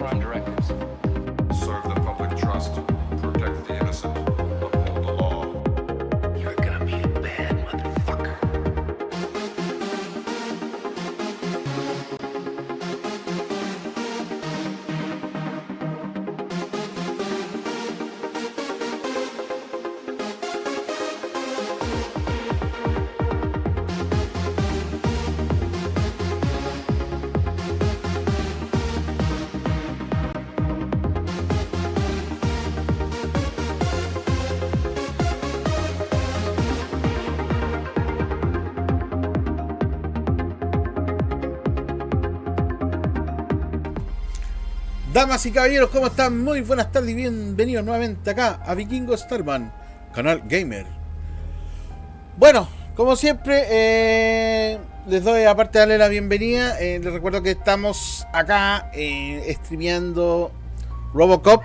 crime directives. Serve the public trust, protect the innocent, uphold the law. You're gonna be a bad motherfucker. Damas y caballeros, ¿cómo están? Muy buenas tardes y bienvenidos nuevamente acá a Vikingo Starman, canal gamer. Bueno, como siempre, les doy, aparte de darle la bienvenida, les recuerdo que estamos acá streameando Robocop,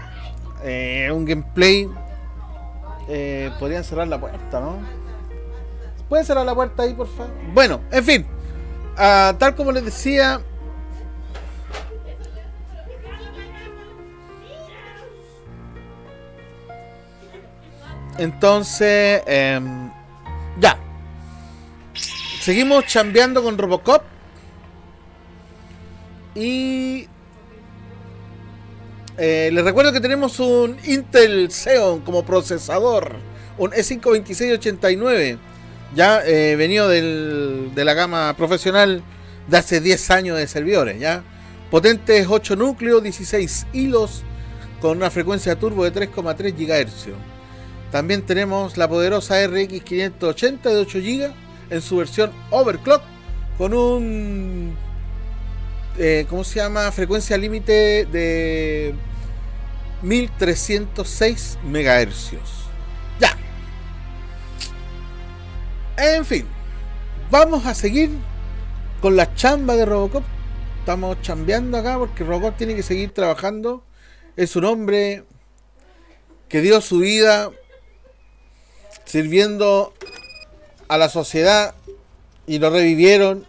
un gameplay. Podrían cerrar la puerta, ¿no? ¿Pueden cerrar la puerta ahí, por favor? Bueno, en fin, tal como les decía, entonces, ya. Seguimos chambeando con Robocop. Y les recuerdo que tenemos un Intel XEON como procesador. Un E5-2689. Ya venido de la gama profesional de hace 10 años de servidores. Ya potentes 8 núcleos, 16 hilos. Con una frecuencia turbo de 3,3 GHz. También tenemos la poderosa RX 580 de 8 GB en su versión overclock con un ¿cómo se llama? Frecuencia límite de 1306 MHz. Ya. En fin, vamos a seguir con la chamba de Robocop. Estamos chambeando acá porque Robocop tiene que seguir trabajando. Es un hombre que dio su vida sirviendo a la sociedad y lo revivieron.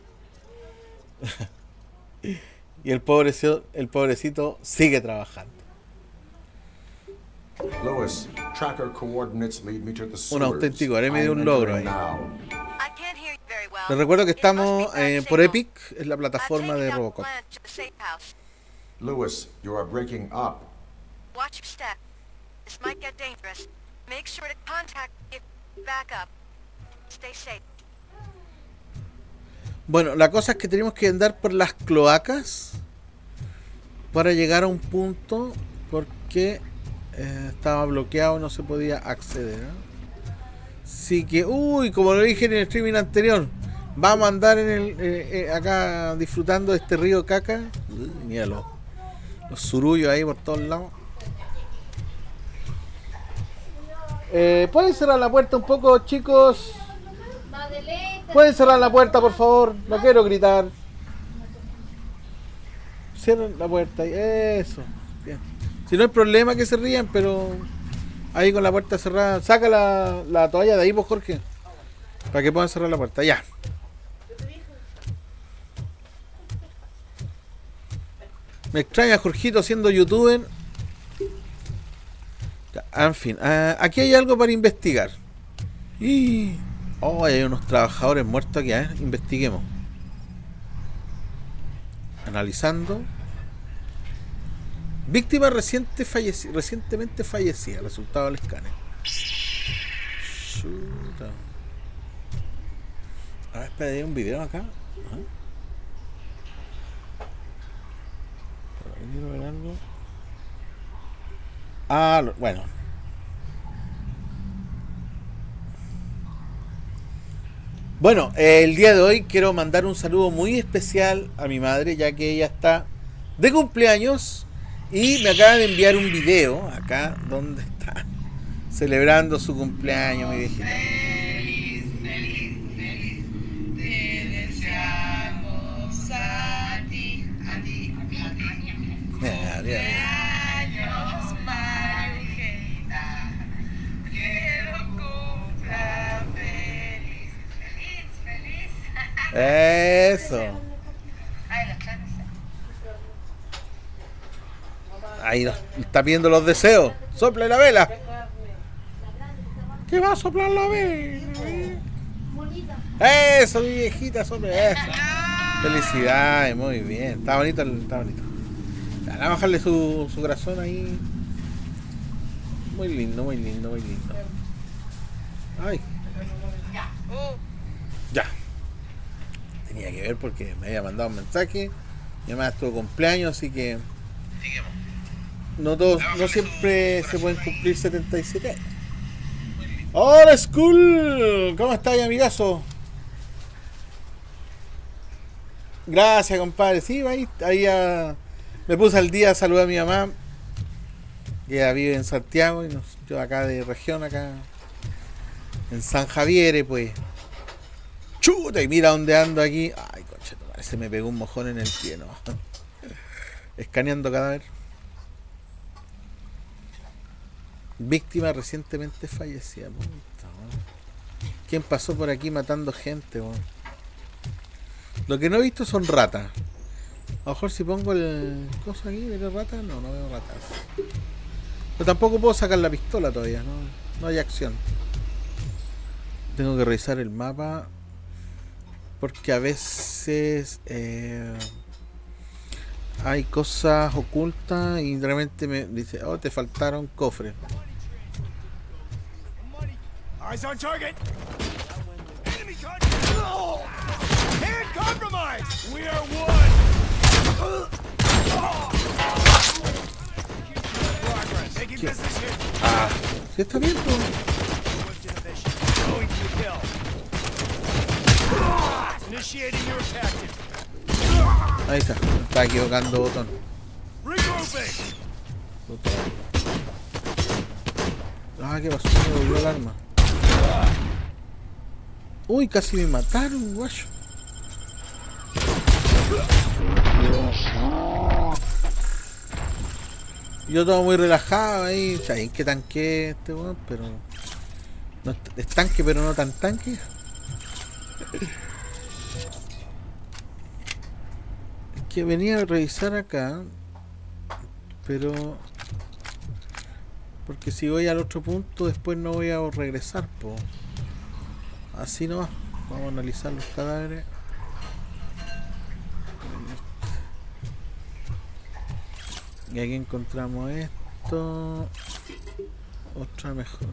Y el pobrecito sigue trabajando. Lewis, tracker coordinates lead me to the sewers. Un auténtico hareme de un logro ahí. Now. Les recuerdo que estamos por Epic, es la plataforma de Robocop. Lewis, you are breaking up. Watch your step. This might get dangerous. Make sure to contact if back up. Stay safe. Bueno, la cosa es que tenemos que andar por las cloacas para llegar a un punto porque estaba bloqueado, no se podía acceder, ¿eh? Así que, como lo dije en el streaming anterior, vamos a andar en acá disfrutando de este río caca. Mira los surullos ahí por todos lados. ¿Pueden cerrar la puerta un poco, chicos? ¿Pueden cerrar la puerta, por favor? No quiero gritar. Cierren la puerta ahí. Eso. Bien. Si no hay problema que se rían, pero ahí con la puerta cerrada. Saca la toalla de ahí, pues, Jorge, para que puedan cerrar la puerta. Ya. Me extraña Jorgito siendo youtuber. En fin, aquí hay algo para investigar. Hay unos trabajadores muertos aquí, investiguemos. Analizando. Víctima recientemente fallecida. Resultado del escáner. Chuta. A ver, espera, hay un video acá. Quiero ver algo. Bueno. Bueno, el día de hoy quiero mandar un saludo muy especial a mi madre, ya que ella está de cumpleaños y me acaba de enviar un video acá donde está celebrando su cumpleaños, mi viejita. Feliz, feliz, feliz, te deseamos a ti. Cumpleaños, Margita, que lo cumpla feliz, feliz. Eso. Ay, las planes. Ahí está pidiendo los deseos. Sople la vela. ¿Qué va a soplar la vela? Eso, mi viejita, sople eso. Felicidades, muy bien. Está bonito, está bonito. Vamos a bajarle su corazón ahí. Muy lindo, muy lindo, muy lindo. Ay. Ya. Tenía que ver porque me había mandado un mensaje. Mi mamá estuvo cumpleaños, así que no todos, no siempre se pueden cumplir 77 años. Hola, School. ¿Cómo estás, amigazo? Gracias, compadre. Sí, ahí me puse al día a saludar a mi mamá, que ella vive en Santiago, y yo acá de región, acá en San Javier, pues. Chuta, y mira dónde ando aquí. Ay, concha, se me pegó un mojón en el pie, ¿no? Escaneando cadáver. Víctima recientemente fallecida. Puta, ¿quién pasó por aquí matando gente? Bueno? Lo que no he visto son ratas. A lo mejor si pongo el cosa aquí, ¿veo ratas? No, no veo ratas. Pero tampoco puedo sacar la pistola todavía, no hay acción. Tengo que revisar el mapa, porque a veces hay cosas ocultas y realmente me dice, oh, te faltaron cofres. Eyes on target. Enemy contact. Hand compromised. We are one. Progress. Taking business here. Ah, ¿sí está bien, pues? Going to the kill. Initiating your tactic. Ahí está, me estaba equivocando botón. Regrouping. Ah, ¿qué pasó? Me volvió el arma. Uy, casi me mataron, guacho. Yo todo muy relajado ahí. ¿Saben qué tanque este weón? Pero no, es tanque, pero no tan tanque. Es que venía a revisar acá, pero porque si voy al otro punto después no voy a regresar, po. Así no va. Vamos a analizar los cadáveres. Y aquí encontramos esto. Otra mejor.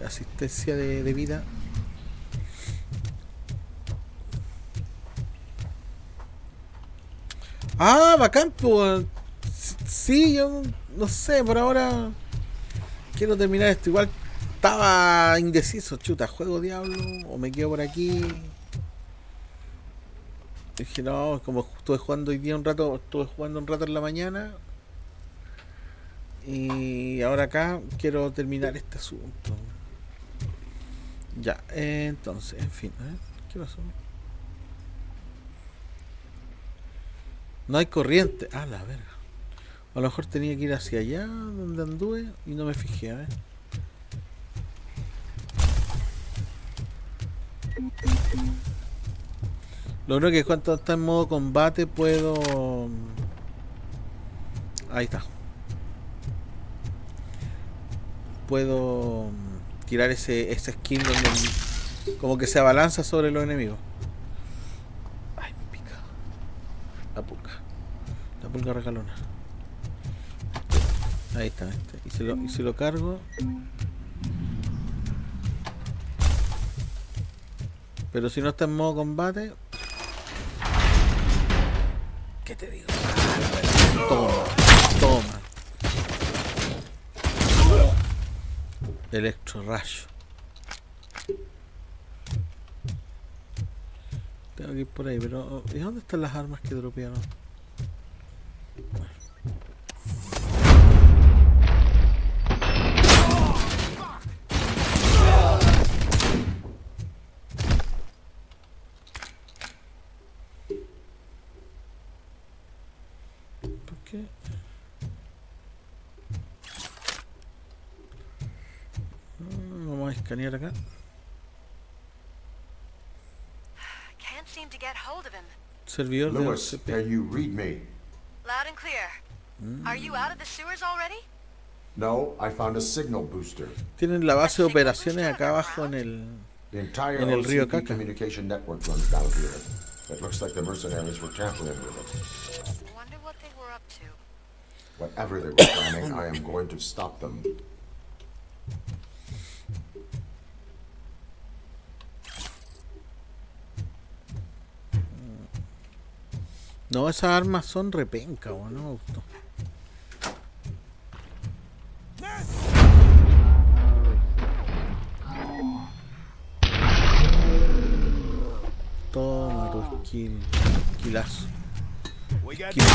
Asistencia de vida. Ah, bacán, pues. Sí, yo no sé, por ahora quiero terminar esto. Igual estaba indeciso, chuta, ¿juego Diablo o me quedo por aquí? Dije, no, como estuve jugando hoy día un rato, estuve jugando un rato en la mañana y ahora acá quiero terminar este asunto. Ya, entonces, en fin, ¿qué pasó? No hay corriente. Ah, la verga. A lo mejor tenía que ir hacia allá donde anduve y no me fijé, a ver. Lo único que cuando está en modo combate puedo... Ahí está. Puedo tirar ese skin donde como que se abalanza sobre los enemigos. Ay, me pica. La pulga regalona. Ahí está, y si lo cargo. Pero si no está en modo combate, ¿qué te digo? Toma. Electro rayo. Tengo que ir por ahí, pero ¿y dónde están las armas que dropearon? Bueno. Vamos a escanear acá. Can't seem to get hold of him. Servidor de Lewis, OCP. can you read me? Loud and clear. Are you out of the sewers already? No, I found a signal booster. Tienen la base de operaciones acá abajo en el... The entire En el río OCP Caca. communication network runs down here. It looks like the mercenaries were tampering with it. Wonder what they were up to. Whatever they were planning, I am going to stop them. No, esas armas son repenca, no me gustó. Toma tu killazo. We got Keep it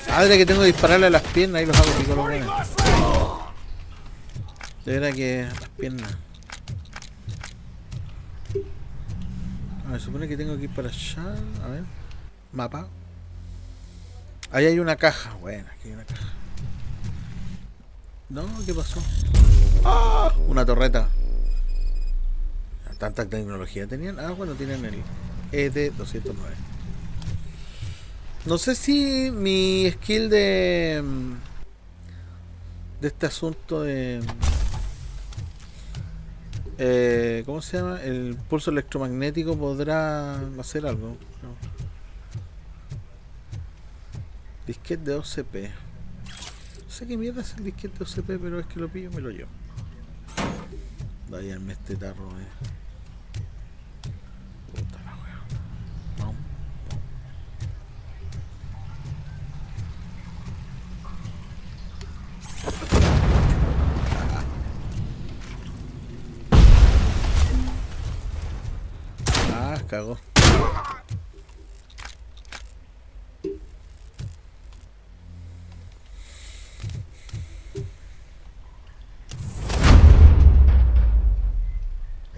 Madre que tengo que dispararle a las piernas, ahí los hago pico los buenos. De verdad que las piernas. A ver, supone que tengo que ir para allá. A ver. Mapa. Ahí hay una caja. Bueno, aquí hay una caja. No, ¿qué pasó? ¡Ah! Una torreta. ¿Tanta tecnología tenían? Ah, bueno, tienen el ED-209. No sé si mi skill de este asunto de... ¿cómo se llama? El pulso electromagnético podrá hacer algo. No. Disquete de OCP. No sé qué mierda es el disquete de OCP, pero es que lo pillo y me lo llevo. Váyanme este tarro, Puta la wea. Vamos. Cagó.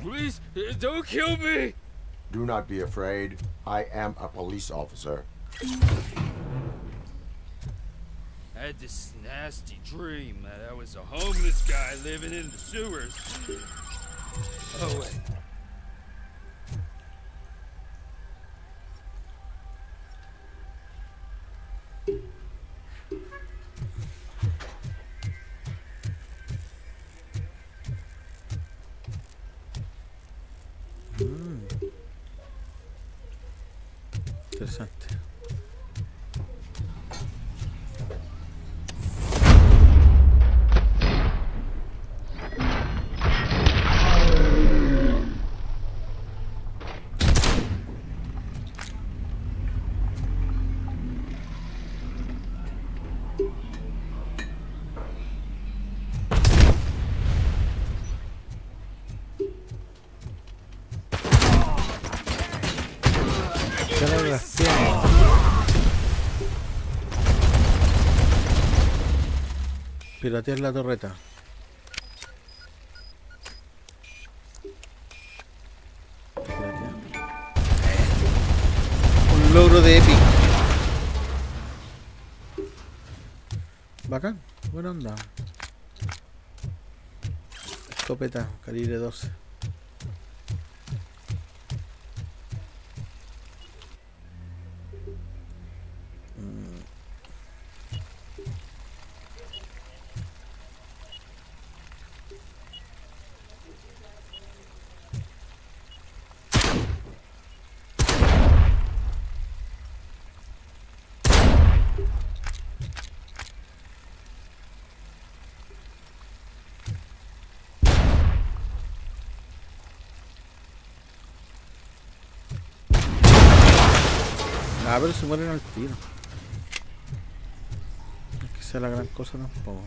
Please, don't kill me! Do not be afraid. I am a police officer. I had this nasty dream that I was a homeless guy living in the sewers. Oh, wait. Interesante. Piratear la torreta. Piratear. Un logro de Epic. Bacán, buena onda. Escopeta, calibre 12. Ah, pero se mueren al tiro. No es que sea la gran cosa tampoco.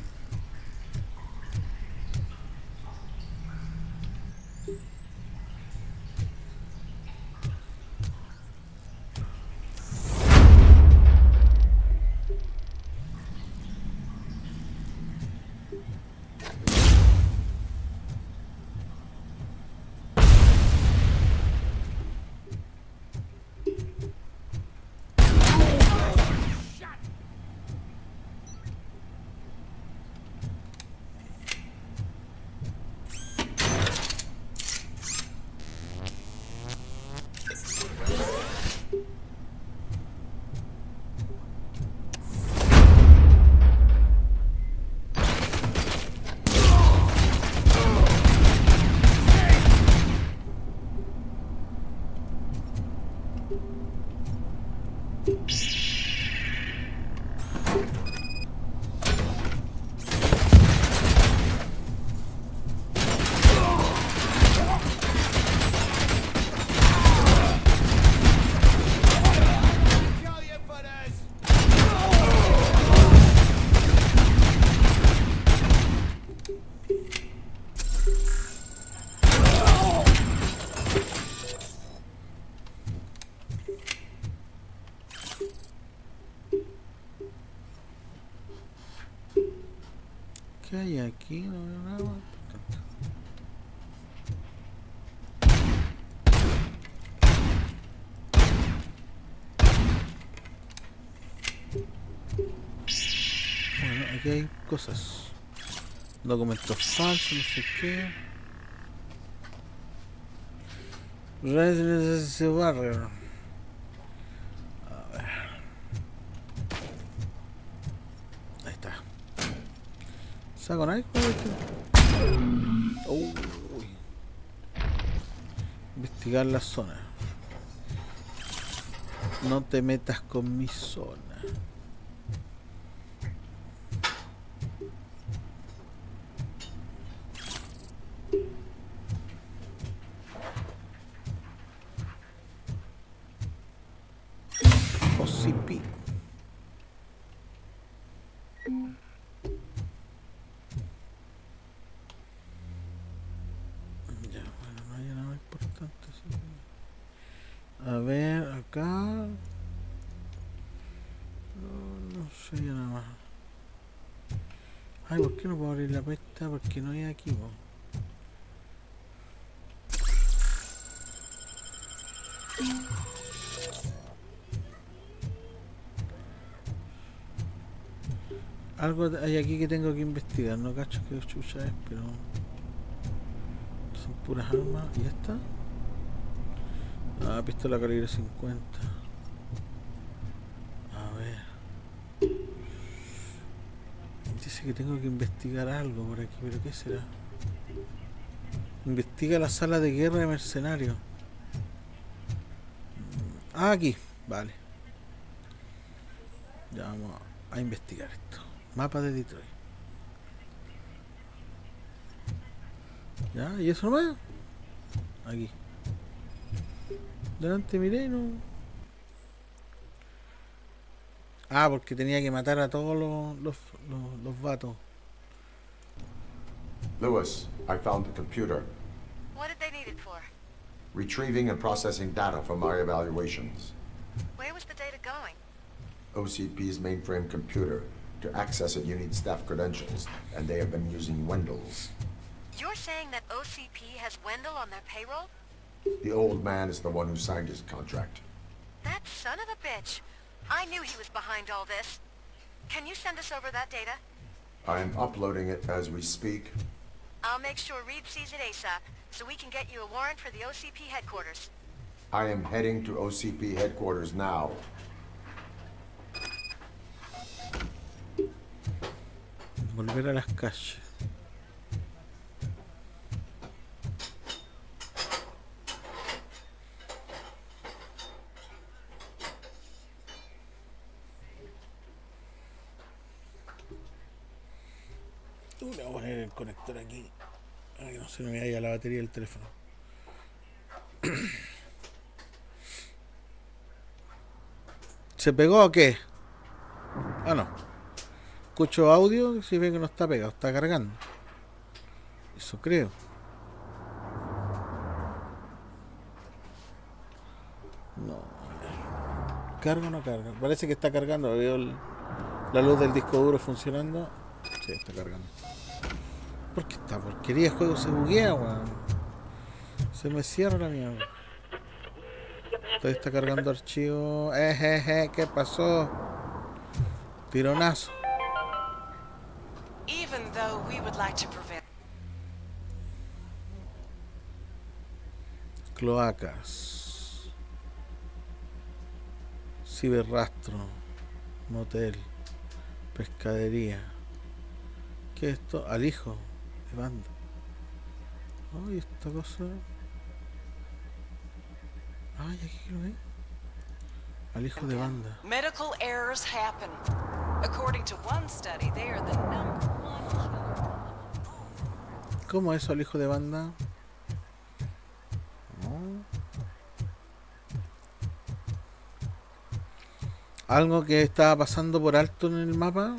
¿Qué hay aquí? No veo nada más. Bueno, aquí hay cosas. Documentos falsos, no sé qué. Barrio. A ver. Ahí está. ¿Saco nada? Uy. Investigar la zona. No te metas con mi zona. OCP. Ya, bueno, no hay nada importante. Así que... A ver, acá. No sé ya nada más. Ay, ¿por qué no puedo abrir la pesta? Porque no hay aquí, po. Algo hay aquí que tengo que investigar, no cacho que chucha es, pero son puras armas. ¿Y esta? Ah, pistola calibre 50. A ver. Dice que tengo que investigar algo por aquí, pero ¿qué será? Investiga la sala de guerra de mercenarios. Ah, aquí, vale. Ya vamos a investigar esto. Mapa de Detroit. Ya, ¿y eso nomás? Aquí. Delante miré, no. Ah, porque tenía que matar a todos los vatos. Lewis, I found the computer. What did they need it for? Retrieving and processing data from our evaluations. Where was the data going? OCP's mainframe computer. To access it, you need staff credentials, and they have been using Wendell's. You're saying that OCP has Wendell on their payroll? The old man is the one who signed his contract. That son of a bitch. I knew he was behind all this. Can you send us over that data? I'm uploading it as we speak. I'll make sure Reed sees it ASAP, so we can get you a warrant for the OCP headquarters. I am heading to OCP headquarters now. Volver a las calles. Voy a poner el conector aquí para que no se me vaya la batería del teléfono. ¿Se pegó o qué? Ah, no. Escucho audio, si ve que no está pegado, está cargando. Eso creo. No. ¿Carga o no carga? Parece que está cargando. Veo la luz del disco duro funcionando. Sí, está cargando. ¿Por qué esta porquería de juego se buguea, weón? Se me cierra la mierda. Todavía está cargando archivo. ¿Qué pasó? Tironazo. Even though we would like to prevent Cloacas. Ciberrastro. Motel. Pescadería. ¿Qué es esto? Alijo de banda. Ay, esta cosa. Ay, aquí lo ve. Al hijo de banda. Medical errors happen. According to one study, they are the #1 killer. ¿Cómo eso al hijo de banda? No. Algo que estaba pasando por alto en el mapa.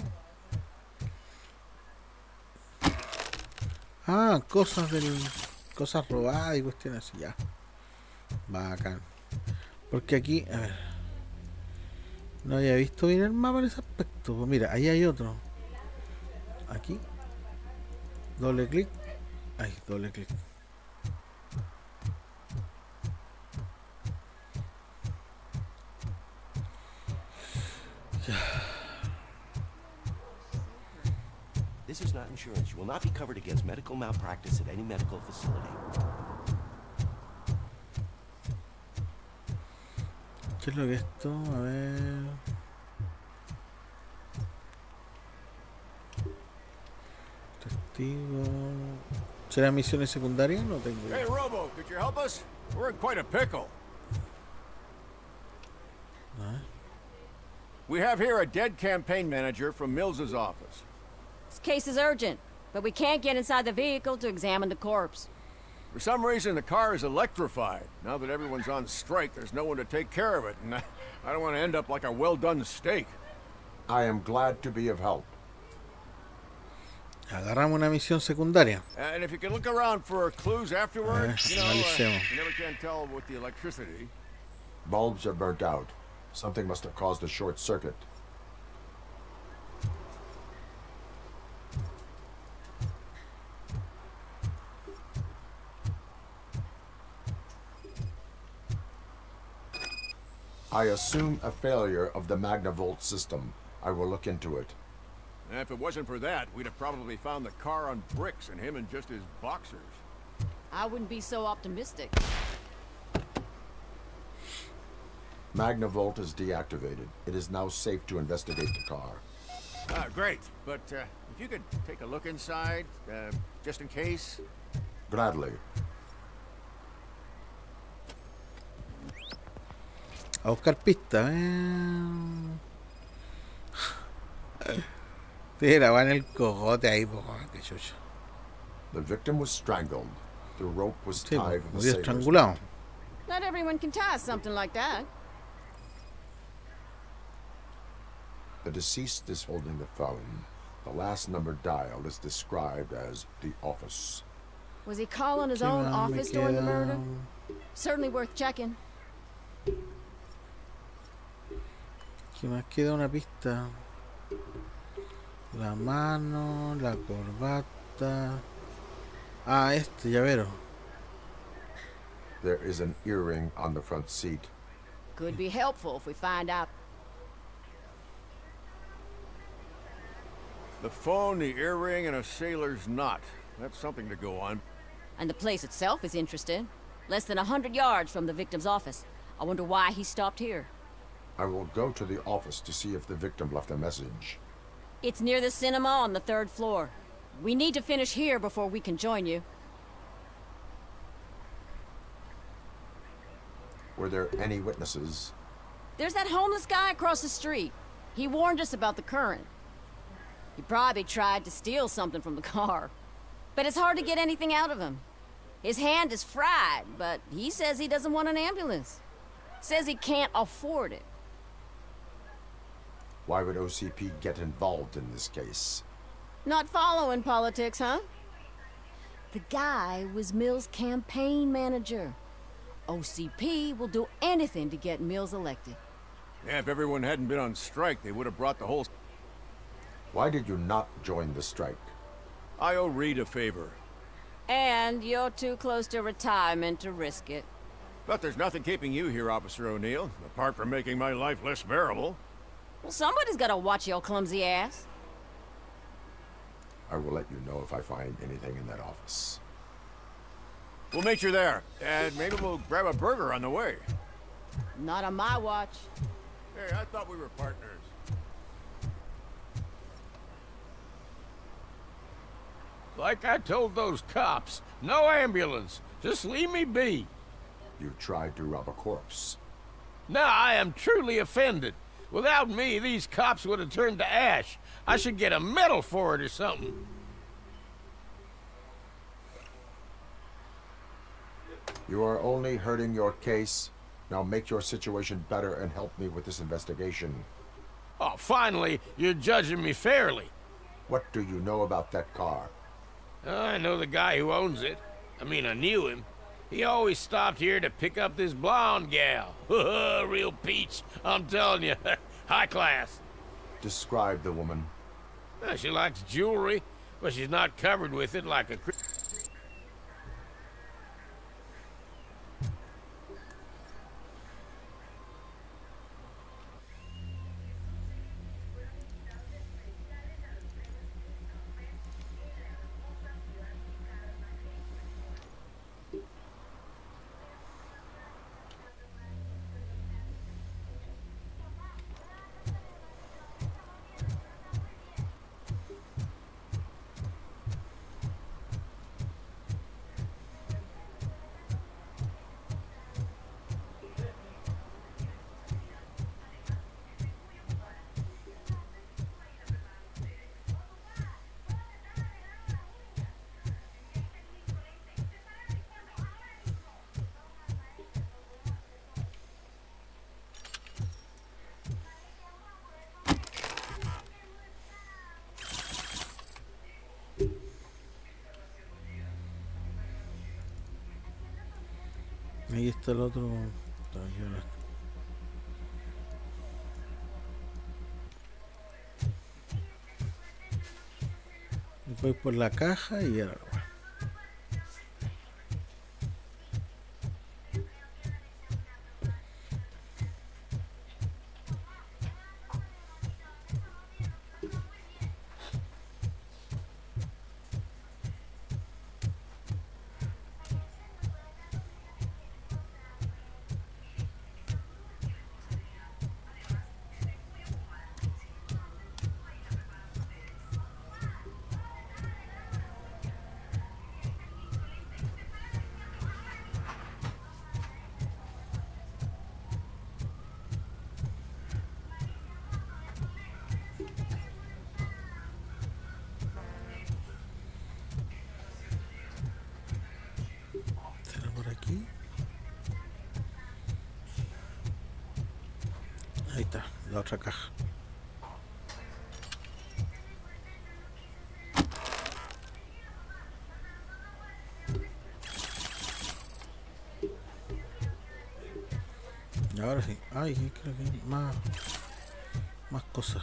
Ah, cosas robadas y cuestiones así, ya. Bacán. Porque aquí, a ver. No había visto bien el mapa en ese aspecto. Pues mira, ahí hay otro. Aquí. Doble clic. Ahí, doble clic. This is not insurance. You will not be covered against medical malpractice at any medical facility. ¿Qué es lo que es esto? A ver. Testigo. ¿Será misiones secundarias? No tengo idea. Hey, Robo, could you help us? We're in quite a pickle. We have here a dead campaign manager from Mills's office. This case is urgent, but we can't get inside the vehicle to examine the corpse. For some reason, the car is electrified. Now that everyone's on strike, there's no one to take care of it, and I don't want to end up like a well-done steak. I am glad to be of help. Agarramos una misión secundaria. And if you can look around for clues afterwards, you analicemos. never can tell with the electricity. Bulbs are burnt out. Something must have caused a short circuit. I assume a failure of the Magnavolt system. I will look into it. And if it wasn't for that, we'd have probably found the car on bricks and him in just his boxers. I wouldn't be so optimistic. Magnavolt is deactivated. It is now safe to investigate the car. Great. But if you could take a look inside, just in case. Gladly. A buscar pistas. Tira, va en el cojote ahí, po. Qué chucha. The victim was strangled. The rope was Sí, po, tied with a murió sailor's estrangulado. knot. Not everyone can tie something like that. The deceased is holding the phone. The last number dialed is described as the office. Was he calling his ¿Qué own más me office during the queda? murder? Certainly worth checking. ¿Qué más queda? Una pista. La mano, la corbata. Ah, este llavero. There is an earring on the front seat. Could be helpful if we find out. The phone, the earring, and a sailor's knot. That's something to go on. And the place itself is interesting. Less than 100 yards from the victim's office. I wonder why he stopped here. I will go to the office to see if the victim left a message. It's near the cinema on the 3rd floor. We need to finish here before we can join you. Were there any witnesses? There's that homeless guy across the street. He warned us about the current. He probably tried to steal something from the car. But it's hard to get anything out of him. His hand is fried, but he says he doesn't want an ambulance. Says he can't afford it. Why would OCP get involved in this case? Not following politics, huh? The guy was Mills' campaign manager. OCP will do anything to get Mills elected. Yeah, if everyone hadn't been on strike, they would have brought the whole... Why did you not join the strike? I owe Reed a favor. And you're too close to retirement to risk it. But there's nothing keeping you here, Officer O'Neill, apart from making my life less bearable. Well, somebody's gotta watch your clumsy ass. I will let you know if I find anything in that office. We'll meet you there, and maybe we'll grab a burger on the way. Not on my watch. Hey, I thought we were partners. Like I told those cops, no ambulance. Just leave me be. You tried to rob a corpse. Now I am truly offended. Without me, these cops would have turned to ash. I should get a medal for it or something. You are only hurting your case. Now make your situation better and help me with this investigation. Oh, finally, you're judging me fairly. What do you know about that car? I know the guy who owns it. I mean, I knew him. He always stopped here to pick up this blonde gal. Real peach, I'm telling you. High class. Describe the woman. Well, she likes jewelry, but she's not covered with it like a... Ahí está el otro. Voy por la caja y ahora. Ahí está, la otra caja. Y ahora sí. Ay, creo que hay más cosas.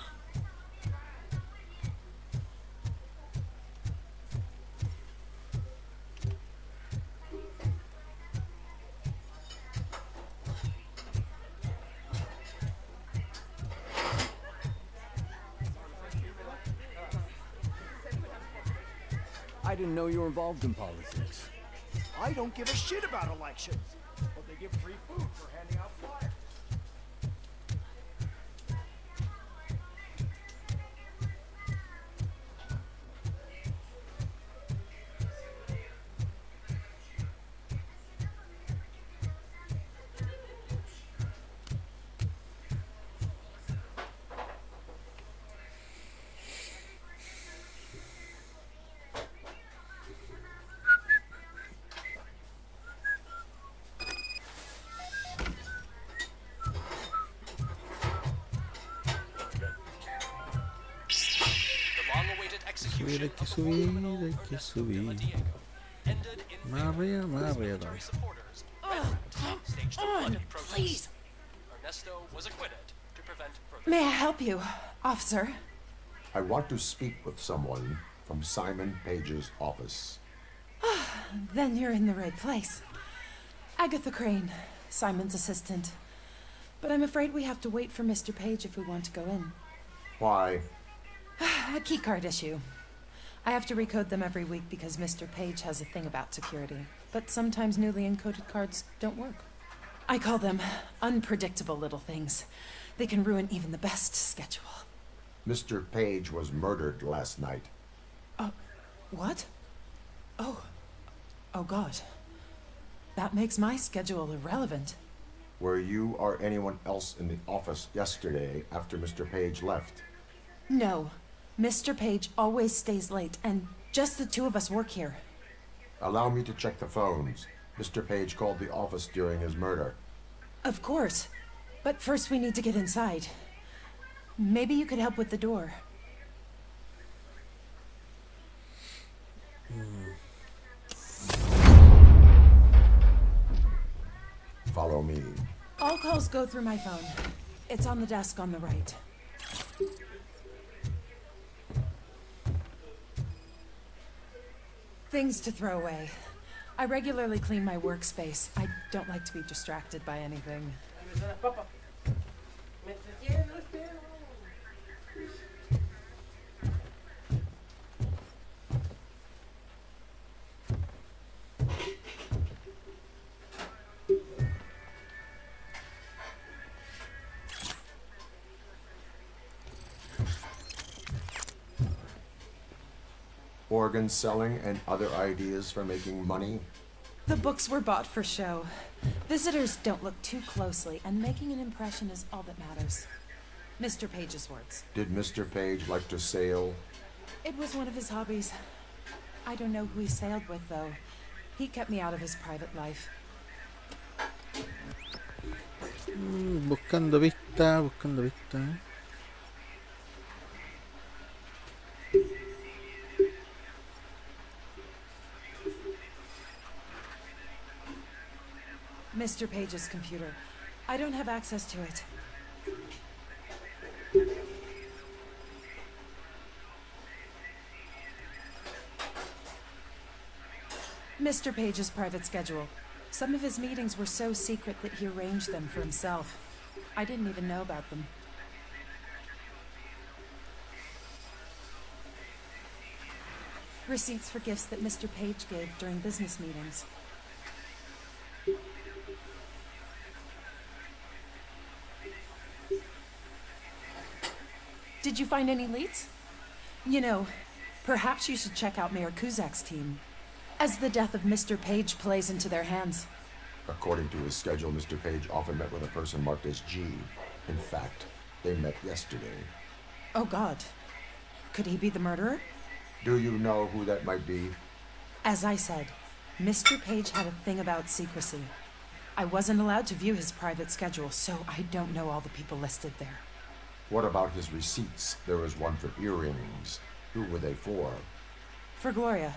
I didn't know you were involved in politics. I don't give a shit about elections. But they give free food for handing out flyers. Subir, hay que subir, hay que subir. Más arriba, más arriba. Please. May I help you, officer? I want to speak with someone from Simon Page's office. Then you're in the right place. Agatha Crane, Simon's assistant. But I'm afraid we have to wait for Mr. Page if we want to go in. Why? A keycard issue. I have to recode them every week because Mr. Page has a thing about security. But sometimes newly encoded cards don't work. I call them unpredictable little things. They can ruin even the best schedule. Mr. Page was murdered last night. What? Oh God. That makes my schedule irrelevant. Were you or anyone else in the office yesterday after Mr. Page left? No. Mr. Page always stays late, and just the two of us work here. Allow me to check the phones. Mr. Page called the office during his murder. Of course. But first we need to get inside. Maybe you could help with the door. Follow me. All calls go through my phone. It's on the desk on the right. Things to throw away. I regularly clean my workspace. I don't like to be distracted by anything. Organ selling and other ideas for making money? The books were bought for show. Visitors don't look too closely, and making an impression is all that matters. Mr. Page's words. Did Mr. Page like to sail? It was one of his hobbies. I don't know who he sailed with, though. He kept me out of his private life. Buscando vista, buscando vista. Mr. Page's computer. I don't have access to it. Mr. Page's private schedule. Some of his meetings were so secret that he arranged them for himself. I didn't even know about them. Receipts for gifts that Mr. Page gave during business meetings. Did you find any leads? You know, perhaps you should check out Mayor Kuzak's team, as the death of Mr. Page plays into their hands. According to his schedule, Mr. Page often met with a person marked as G. In fact, they met yesterday. Oh, God. Could he be the murderer? Do you know who that might be? As I said, Mr. Page had a thing about secrecy. I wasn't allowed to view his private schedule, so I don't know all the people listed there. What about his receipts? There was one for earrings. Who were they for? For Gloria.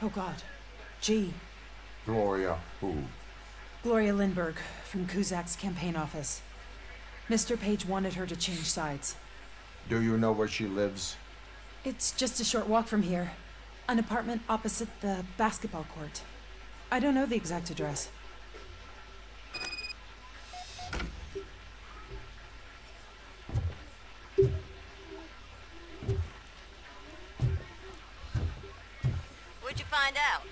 Oh, God. G. Gloria who? Gloria Lindbergh, from Kuzak's campaign office. Mr. Page wanted her to change sides. Do you know where she lives? It's just a short walk from here. An apartment opposite the basketball court. I don't know the exact address. What'd you find out?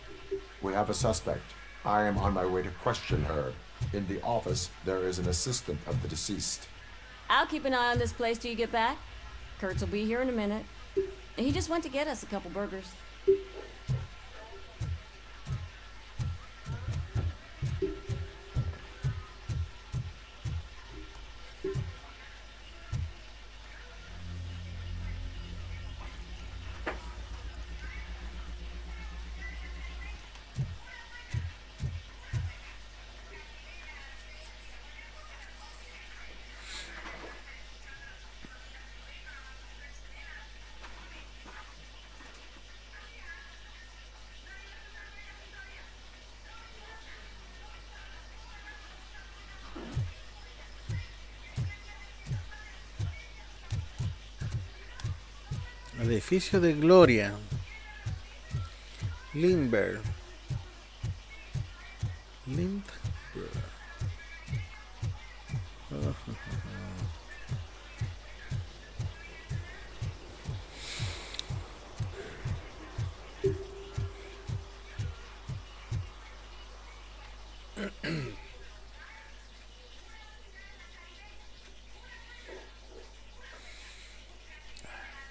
We have a suspect. I am on my way to question her. In the office, there is an assistant of the deceased. I'll keep an eye on this place till you get back. Kurtz will be here in a minute. He just went to get us a couple burgers. Edificio de Gloria. Lindbergh.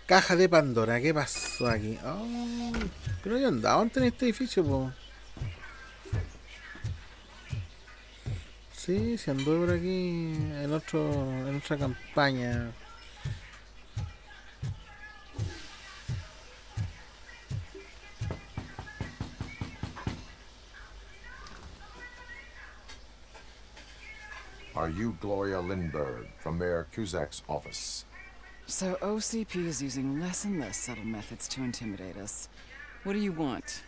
Caja de Pandora, ¿qué pasó aquí? Oh, pero yo andaba antes en este edificio, po. Sí, se andó por aquí en otra campaña. Are you Gloria Lindbergh from Mayor Cusack's office? So OCP is using less and less subtle methods to intimidate us. What do you want?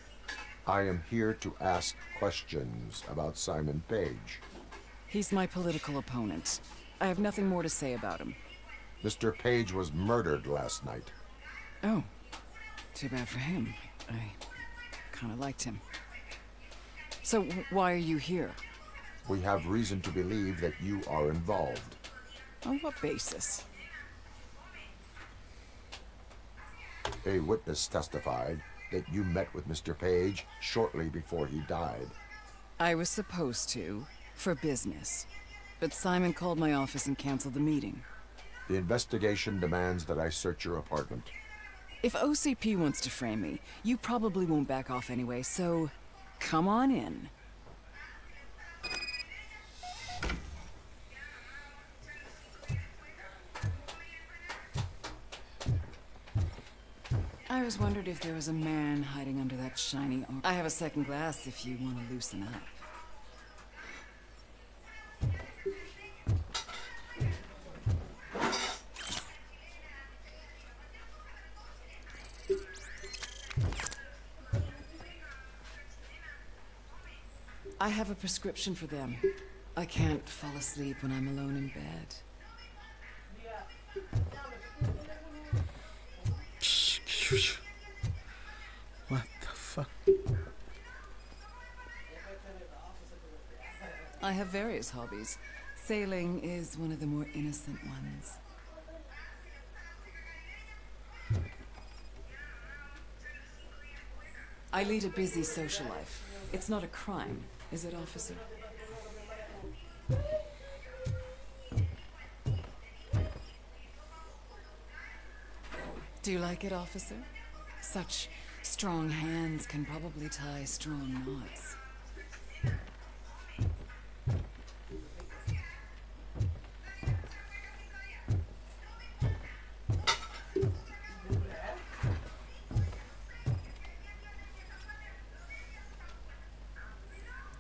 I am here to ask questions about Simon Page. He's my political opponent. I have nothing more to say about him. Mr. Page was murdered last night. Oh, too bad for him. I kind of liked him. So why are you here? We have reason to believe that you are involved. On what basis? A witness testified that you met with Mr. Page shortly before he died. I was supposed to, for business. But Simon called my office and canceled the meeting. The investigation demands that I search your apartment. If OCP wants to frame me, you probably won't back off anyway, so come on in. I always wondered if there was a man hiding under that shiny armor. I have a second glass if you want to loosen up. I have a prescription for them. I can't fall asleep when I'm alone in bed. What the fuck? I have various hobbies. Sailing is one of the more innocent ones. I lead a busy social life. It's not a crime, is it, officer? Do you like it, officer? Such strong hands can probably tie strong knots.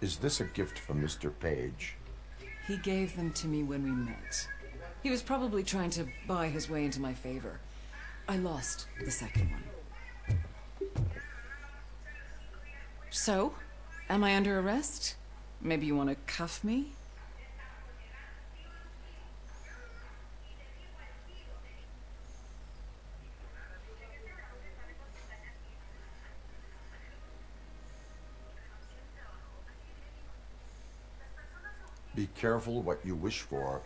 Is this a gift from Mr. Page? He gave them to me when we met. He was probably trying to buy his way into my favor. I lost the second one. So, am I under arrest? Maybe you want to cuff me? Be careful what you wish for.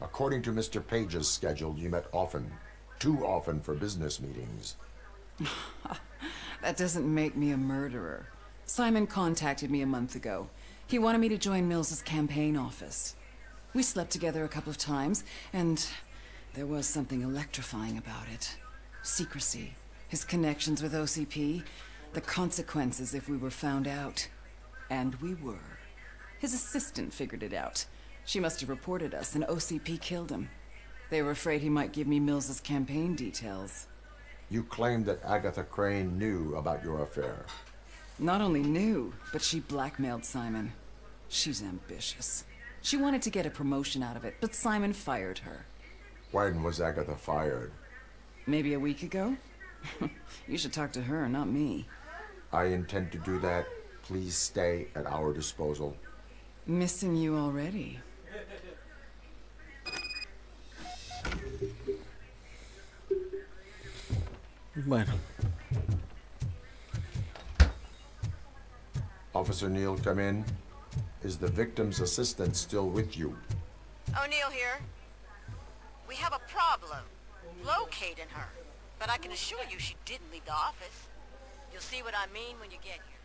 According to Mr. Page's schedule, you met often. Too often for business meetings. That doesn't make me a murderer. Simon contacted me a month ago. He wanted me to join Mills's campaign office. We slept together a couple of times, and there was something electrifying about it. Secrecy, his connections with OCP, the consequences if we were found out. And we were. His assistant figured it out. She must have reported us, and OCP killed him. They were afraid he might give me Mills's campaign details. You claimed that Agatha Crane knew about your affair. Not only knew, but she blackmailed Simon. She's ambitious. She wanted to get a promotion out of it, but Simon fired her. When was Agatha fired? Maybe a week ago? You should talk to her, not me. I intend to do that. Please stay at our disposal. Missing you already. Bueno. Officer Neal, come in. Is the victim's assistant still with you? O'Neill here. We have a problem locating her, but I can assure you she didn't leave the office. You'll see what I mean when you get here.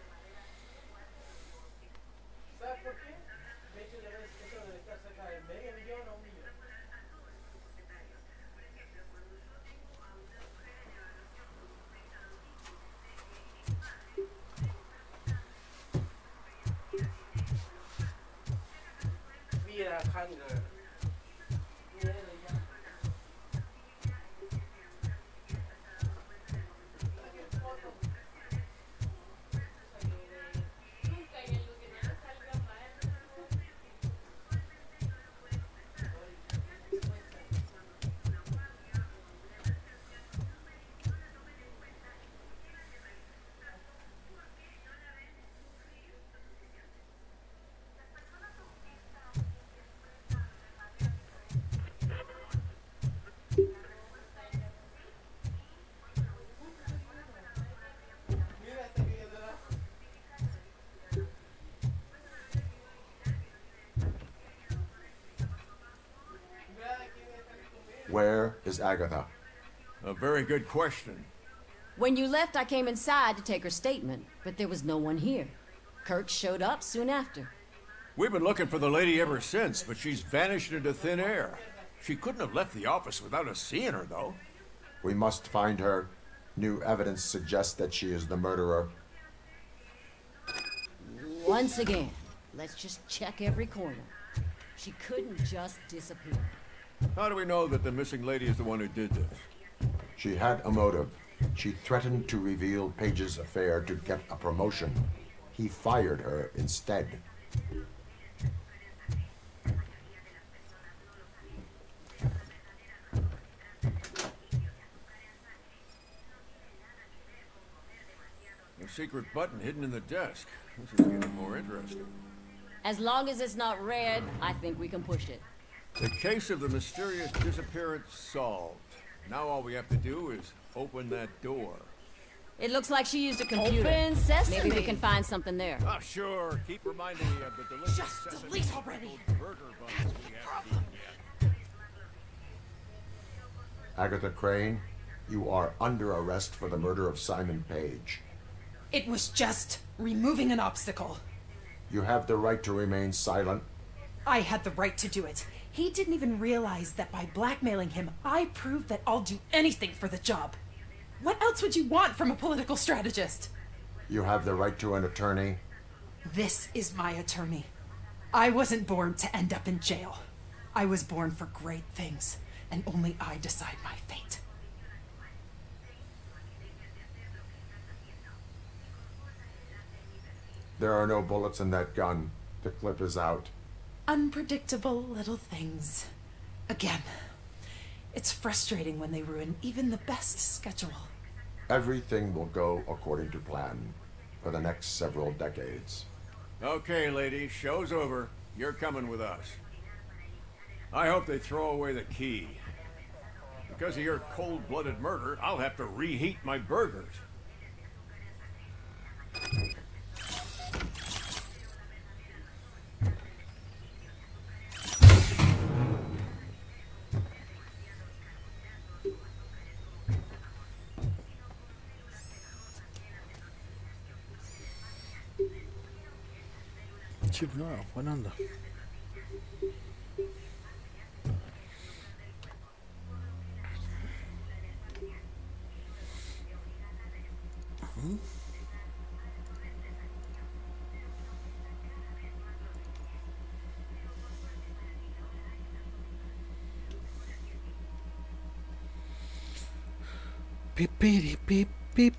Where is Agatha? A very good question. When you left, I came inside to take her statement, but there was no one here. Kirk showed up soon after. We've been looking for the lady ever since, but she's vanished into thin air. She couldn't have left the office without us seeing her, though. We must find her. New evidence suggests that she is the murderer. Once again, let's just check every corner. She couldn't just disappear. How do we know that the missing lady is the one who did this? She had a motive. She threatened to reveal Page's affair to get a promotion. He fired her instead. A secret button hidden in the desk. This is getting more interesting. As long as it's not red, I think we can push it. The case of the mysterious disappearance solved. Now all we have to do is open that door. It looks like she used a computer. Open sesame. Maybe we can find something there. Ah, sure. Keep reminding me of the delicious Just sesame delete already. burger buns we haven't eaten yet. Agatha Crane, you are under arrest for the murder of Simon Page. It was just removing an obstacle. You have the right to remain silent. I had the right to do it. He didn't even realize that by blackmailing him, I proved that I'll do anything for the job. What else would you want from a political strategist? You have the right to an attorney. This is my attorney. I wasn't born to end up in jail. I was born for great things, and only I decide my fate. There are no bullets in that gun. The clip is out. Unpredictable little things. Again, it's frustrating when they ruin even the best schedule. Everything will go according to plan for the next several decades. Okay, lady, show's over. You're coming with us. I hope they throw away the key. Because of your cold-blooded murder, I'll have to reheat my burgers. Chip nuevo, buena onda. Beep beep beep beep.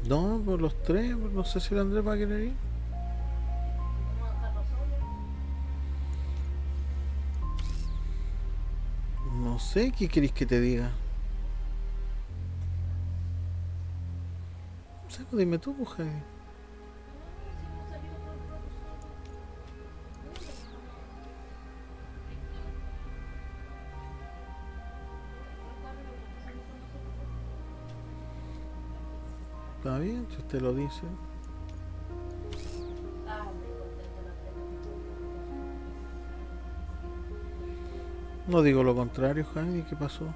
No, por los tres, no sé si el Andrés va a querer ir. No sé, ¿qué queréis que te diga? No sé, pues dime tú, mujer. Está bien, si usted lo dice. No digo lo contrario, Jaime. ¿Qué pasó?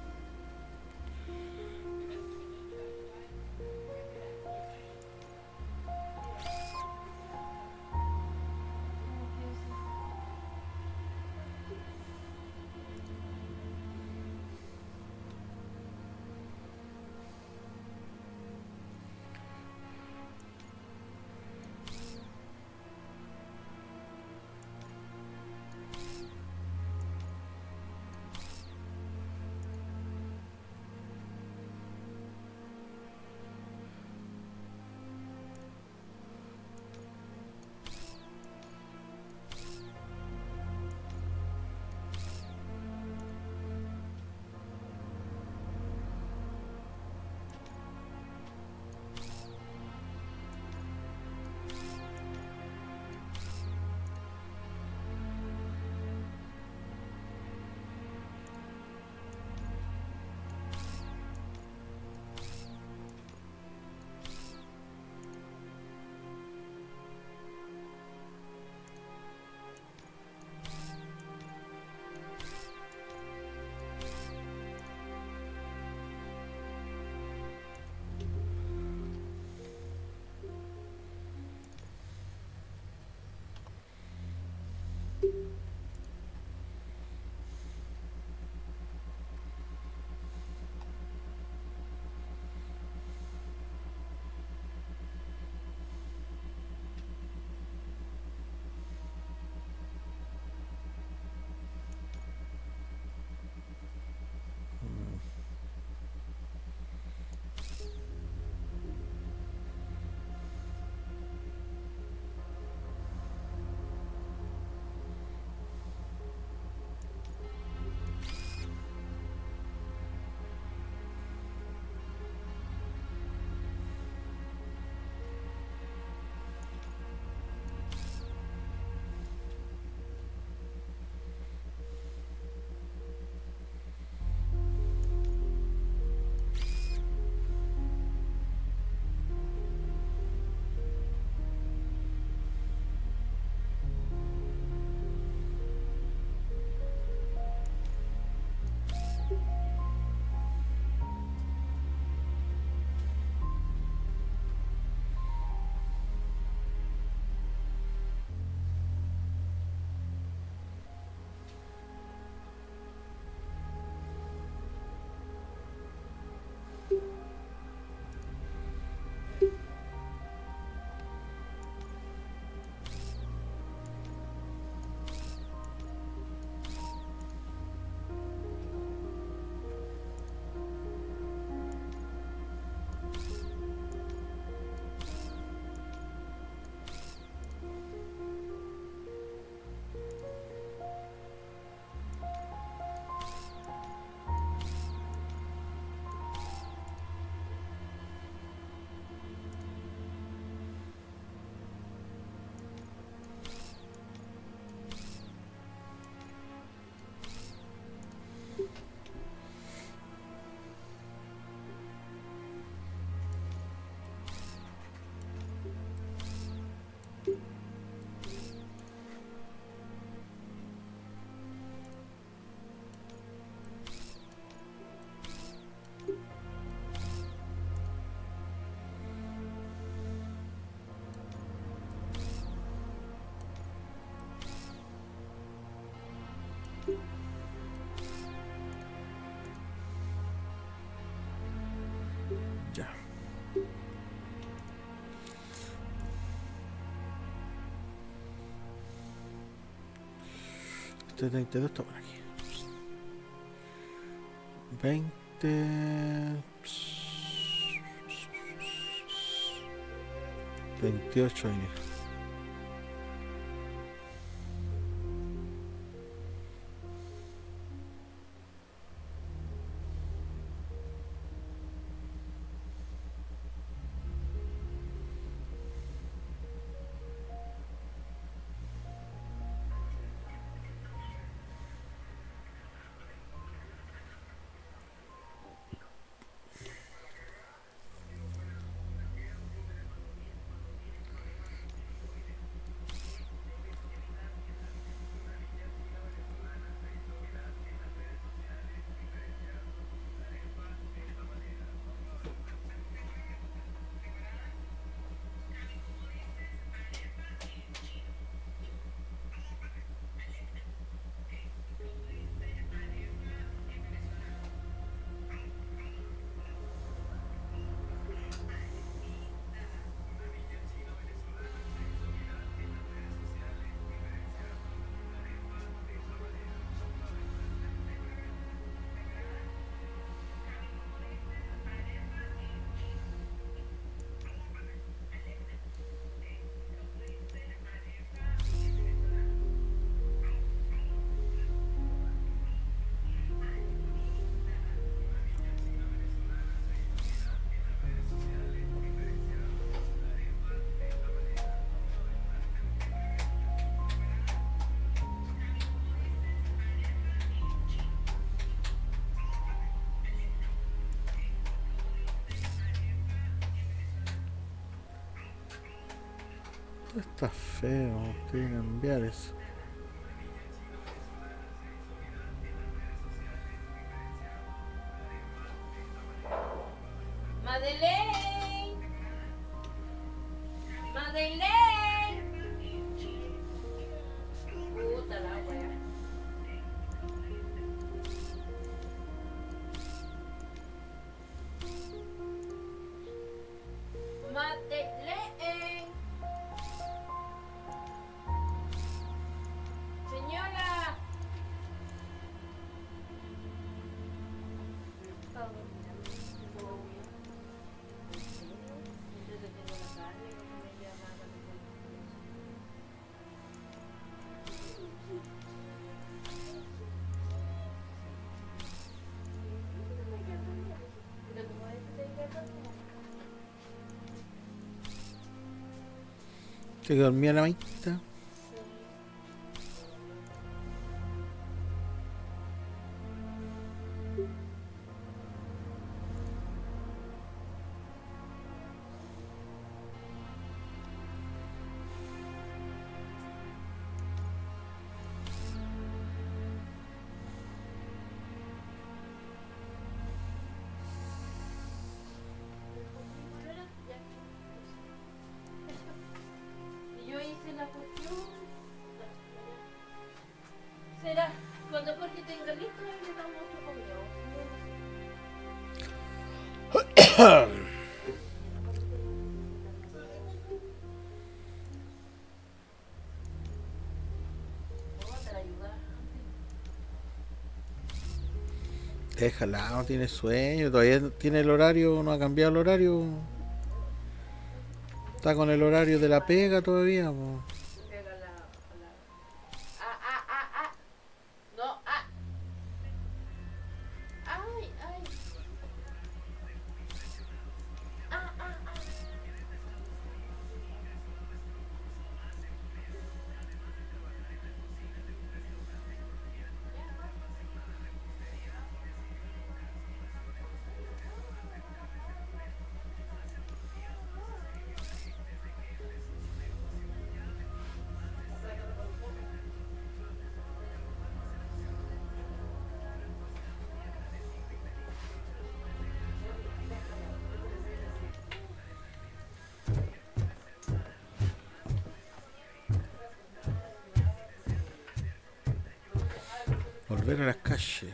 Ya. Este 32 está por aquí. 20. 28 años. Está feo, tiene que cambiar eso. Madeleine. Madeleine. Puta la wea. Madeleine. Señora. Que dormía la maita. Yo hice la cuestión. Será cuando Jorge tenga listo y le damos otro comido. Déjala, no tiene sueño, todavía tiene el horario, no ha cambiado el horario. Está con el horario de la pega todavía, po. No, ay, ay. Volver a las calles.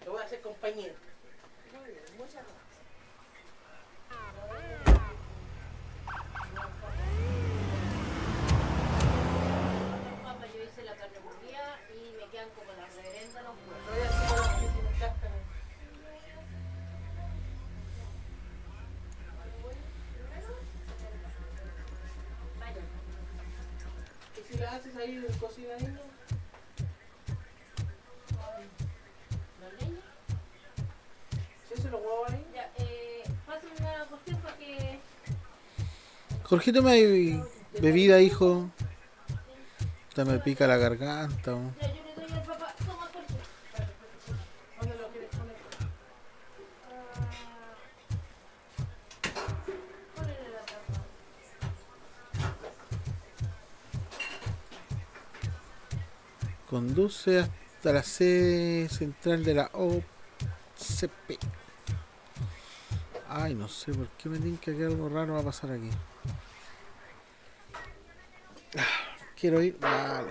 Te voy a hacer compañía. Muy bien, muchas gracias. Yo hice la carne molida y me quedan como las reverendas los huevos. ¿Y si la haces ahí en cocina ahí? ¿La leña? ¿Sí se los huevos ahí? Ya, pásame una cuestión para que... Jorgito, me hay bebida, hijo. Esta me pica la garganta. Ya, yo le doy al papá. Toma, Jorge. ¿Dónde lo quieres poner? Ponele la tapa. Conduce hasta la sede central de la OCP. Ay, no sé por qué me tinca que algo raro va a pasar aquí. Quiero ir. Vale.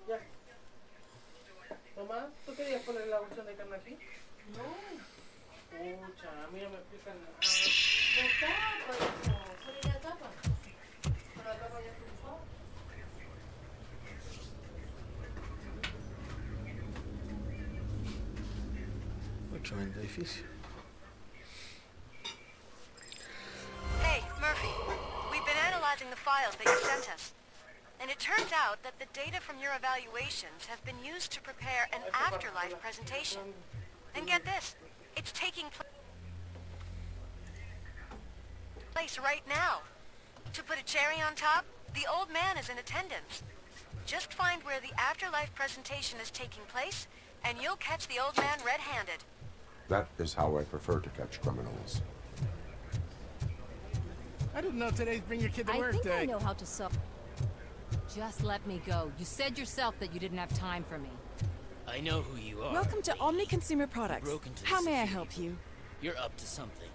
Ya. Tomás, ¿tú querías poner la cuestión de carne aquí? No. Pucha, a mí no me explican nada. La tapa, hijo. Ponle la tapa. Con la tapa ya se usó. Tremendo edificio. Hey, Murphy. We've been analyzing the files that you sent us. And it turns out that the data from your evaluations have been used to prepare an afterlife presentation. And get this, it's taking place right now. To put a cherry on top, the old man is in attendance. Just find where the afterlife presentation is taking place, and you'll catch the old man red-handed. That is how I prefer to catch criminals. I didn't know today's bring your kid to work I think day. I know how to solve. Just let me go. You said yourself that you didn't have time for me. I know who you are. Welcome to Omni Consumer Products. How may I help you? You're up to something.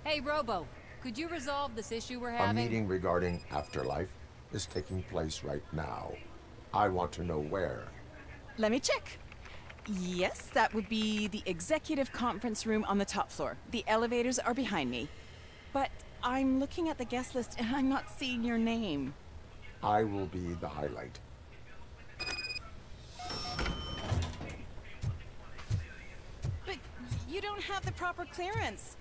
Hey, Robo, could you resolve this issue we're A having? meeting regarding afterlife is taking place right now. I want to know where. Let me check. Yes, that would be the executive conference room on the top floor. The elevators are behind me. But I'm looking at the guest list and I'm not seeing your name. I will be the highlight. But you don't have the proper clearance.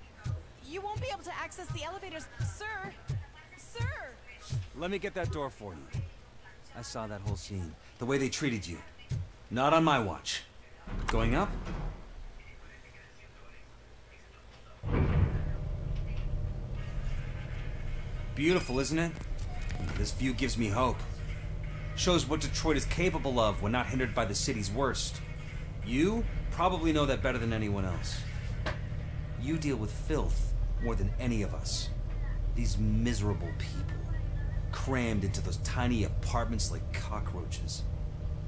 You won't be able to access the elevators, sir. Sir! Let me get that door for you. I saw that whole scene. The way they treated you. Not on my watch. Going up? Beautiful, isn't it? This view gives me hope. Shows what Detroit is capable of when not hindered by the city's worst. You probably know that better than anyone else. You deal with filth more than any of us. These miserable people, crammed into those tiny apartments like cockroaches.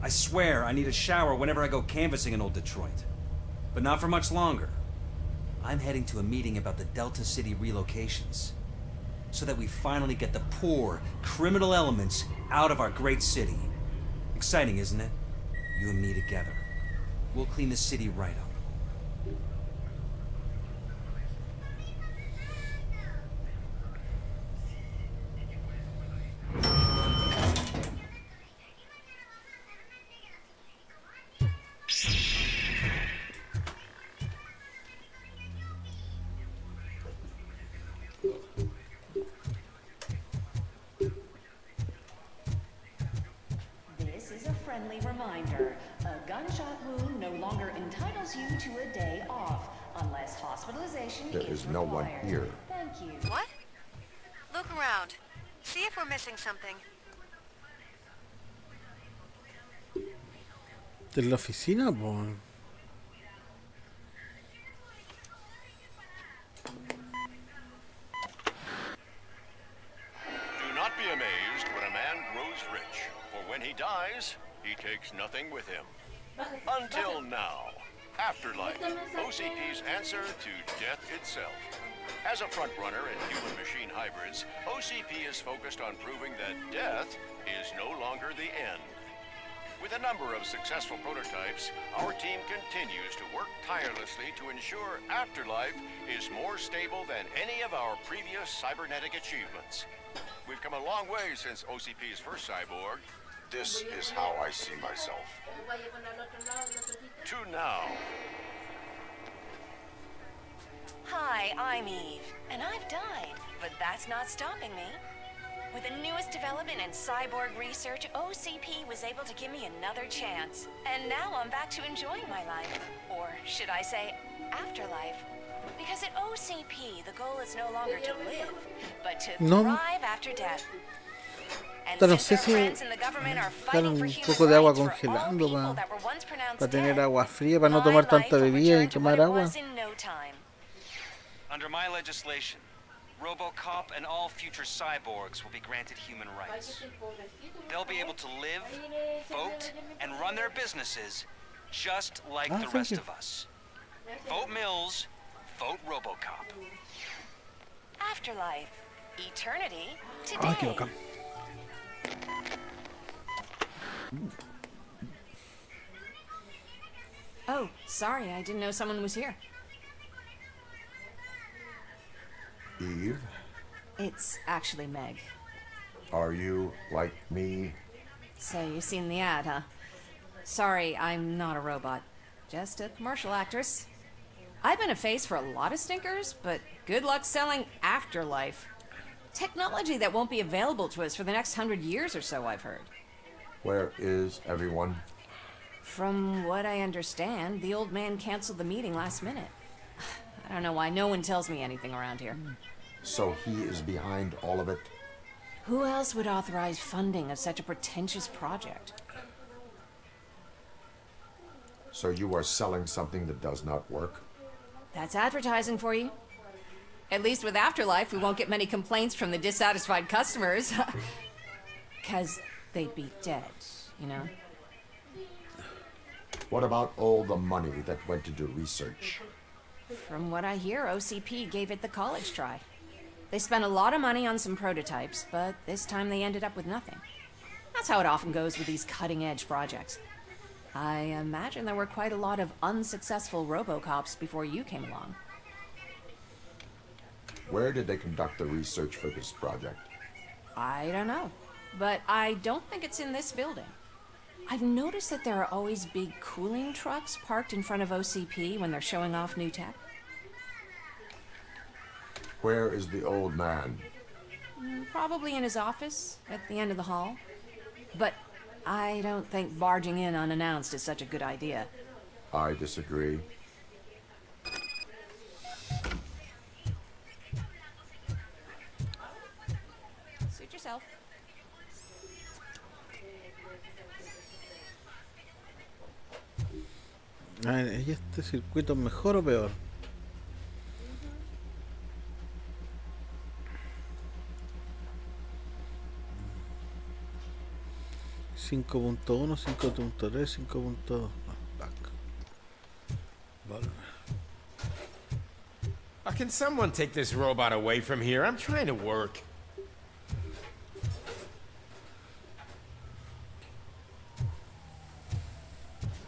I swear I need a shower whenever I go canvassing in old Detroit. But not for much longer. I'm heading to a meeting about the Delta City relocations, so that we finally get the poor, criminal elements out of our great city. Exciting, isn't it? You and me together. We'll clean the city right up. This is a friendly reminder. A gunshot wound no longer entitles you to a day off, unless hospitalization There is no one required. here. Thank you. What? Look around. See if we're missing something. ¿De la oficina, po? Do not be amazed when a man grows rich, for when he dies, he takes nothing with him. Until now. Afterlife, OCP's answer to death itself. As a frontrunner in human-machine hybrids, OCP is focused on proving that death is no longer the end. With a number of successful prototypes, our team continues to work tirelessly to ensure Afterlife is more stable than any of our previous cybernetic achievements. We've come a long way since OCP's first cyborg. This is how I see myself. To now. Hi, I'm Eve, and I've died, but that's not stopping me. With the newest development in cyborg research, OCP was able to give me another chance. And now I'm back to enjoying my life. Or should I say, afterlife. Because at OCP, the goal is no longer to live, but to No. thrive after death. And No since sé our si friends in the government are dejar fighting un for human poco de agua rights for all congelando people that were once pronounced para tener dead, agua fría, para no my tomar life tanta will bebida y return to what tomar it agua. was in no time. Under my legislation, Robocop and all future cyborgs will be granted human rights. They'll be able to live, vote, and run their businesses just like the thank rest you. of us. Vote Mills, vote Robocop. Afterlife. Eternity Ay, qué today. bacán. Oh, sorry, I didn't know someone was here. Eve, It's actually Meg. are you like me? So you've seen the ad, huh? Sorry, I'm not a robot. Just a commercial actress. I've been a face for a lot of stinkers, but good luck selling Afterlife. Technology that won't be available to us for the next 100 years or so, I've heard. Where is everyone? From what I understand, the old man canceled the meeting last minute. I don't know why no one tells me anything around here. So he is behind all of it? Who else would authorize funding of such a pretentious project? So you are selling something that does not work? That's advertising for you. At least with Afterlife, we won't get many complaints from the dissatisfied customers. 'Cause they'd be dead, you know? What about all the money that went into research? From what I hear, OCP gave it the college try. They spent a lot of money on some prototypes, but this time they ended up with nothing. That's how it often goes with these cutting-edge projects. I imagine there were quite a lot of unsuccessful Robocops before you came along. Where did they conduct the research for this project? I don't know, but I don't think it's in this building. I've noticed that there are always big cooling trucks parked in front of OCP when they're showing off new tech. Where is the old man? Probably in his office, at the end of the hall. But I don't think barging in unannounced is such a good idea. I disagree. Suit yourself. A ver, ¿y este circuito es mejor o peor? .1, 5.3, 5.2. Vale. Can someone take this robot away from here? I'm trying to work.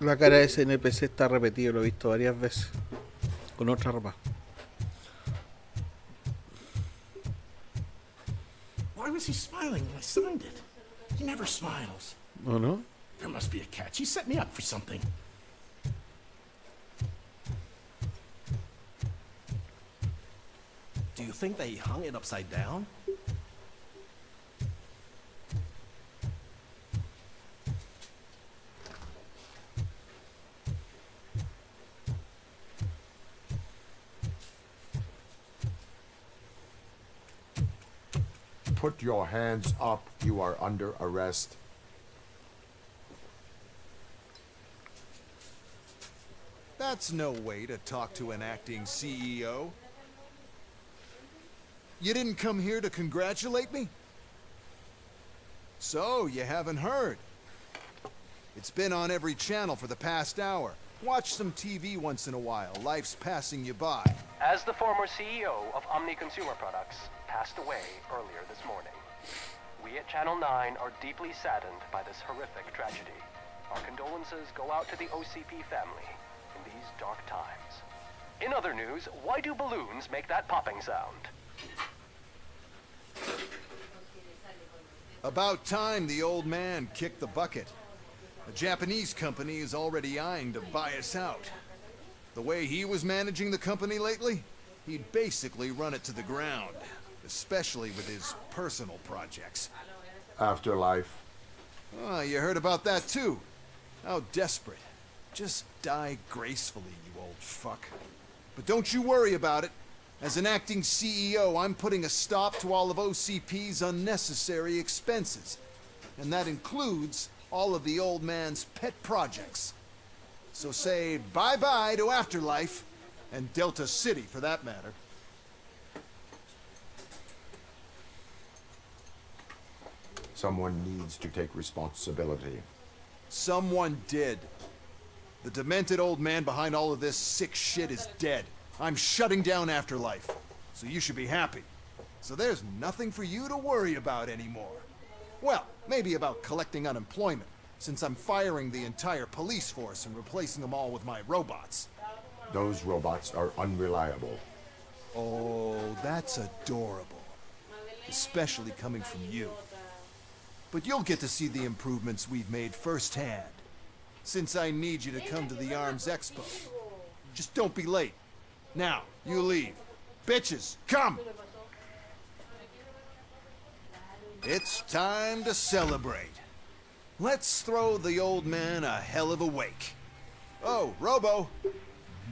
La cara de ese NPC está repetida, lo he visto varias veces. Con otra ropa. Why was he smiling when I signed it? He never smiles. ¿O no? There must be a catch. He set me up for something. Do you think they hung it upside down? Put your hands up. You are under arrest. That's no way to talk to an acting CEO. You didn't come here to congratulate me? So, you haven't heard. It's been on every channel for the past hour. Watch some TV once in a while. Life's passing you by. As the former CEO of Omni Consumer Products passed away earlier this morning, we at Channel 9 are deeply saddened by this horrific tragedy. Our condolences go out to the OCP family in these dark times. In other news, why do balloons make that popping sound? About time the old man kicked the bucket. A Japanese company is already eyeing to buy us out. The way he was managing the company lately, he'd basically run it to the ground, especially with his personal projects. Afterlife. Oh, you heard about that too. How desperate. Just die gracefully, you old fuck. But don't you worry about it. As an acting CEO, I'm putting a stop to all of OCP's unnecessary expenses. And that includes all of the old man's pet projects. So say bye-bye to Afterlife, and Delta City for that matter. Someone needs to take responsibility. Someone did. The demented old man behind all of this sick shit is dead. I'm shutting down Afterlife, so you should be happy. So there's nothing for you to worry about anymore. Well, maybe about collecting unemployment, since I'm firing the entire police force and replacing them all with my robots. Those robots are unreliable. Oh, that's adorable. Especially coming from you. But you'll get to see the improvements we've made firsthand, since I need you to come to the ARMS Expo. Just don't be late. Now, you leave. Bitches, come! It's time to celebrate. Let's throw the old man a hell of a wake. Oh, Robo!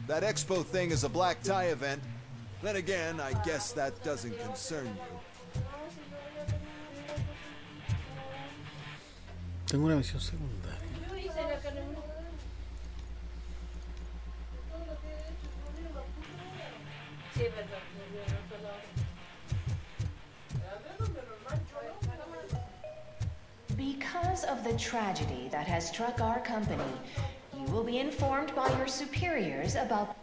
That expo thing is a black tie event. Then again, I guess that doesn't concern you. Tengo una misión secundaria. Because of the tragedy that has struck our company, you will be informed by your superiors about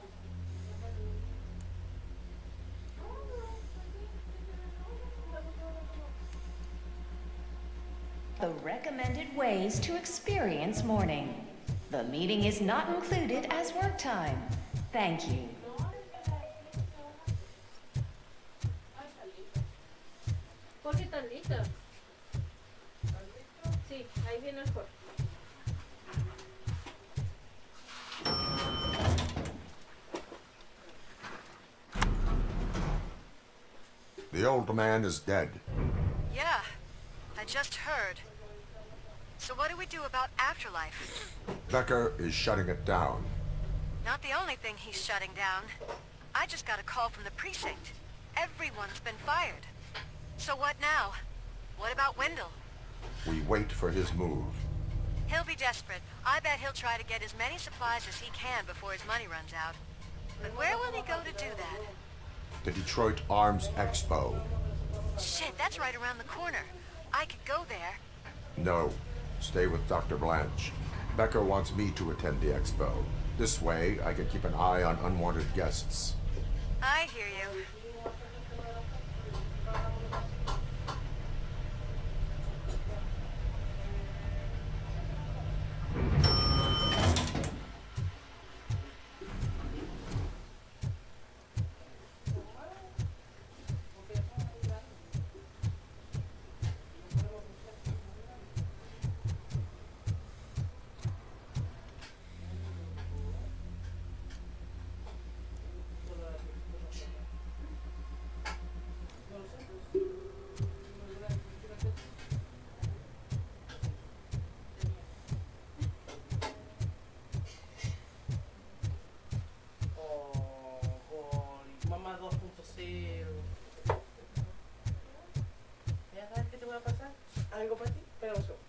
the recommended ways to experience mourning. The meeting is not included as work time. Thank you. ¿Por qué tan lista? Sí, ahí viene el corte. The old man is dead. Yeah, I just heard. So what do we do about afterlife? Becker is shutting it down. Not the only thing he's shutting down. I just got a call from the precinct. Everyone's been fired. So what now? What about Wendell? We wait for his move. He'll be desperate. I bet he'll try to get as many supplies as he can before his money runs out. But where will he go to do that? The Detroit Arms Expo. Shit, that's right around the corner. I could go there. No. Stay with Dr. Blanche. Becker wants me to attend the expo. This way, I can keep an eye on unwanted guests. I hear you. ¿Algo para ti? Espera un segundo.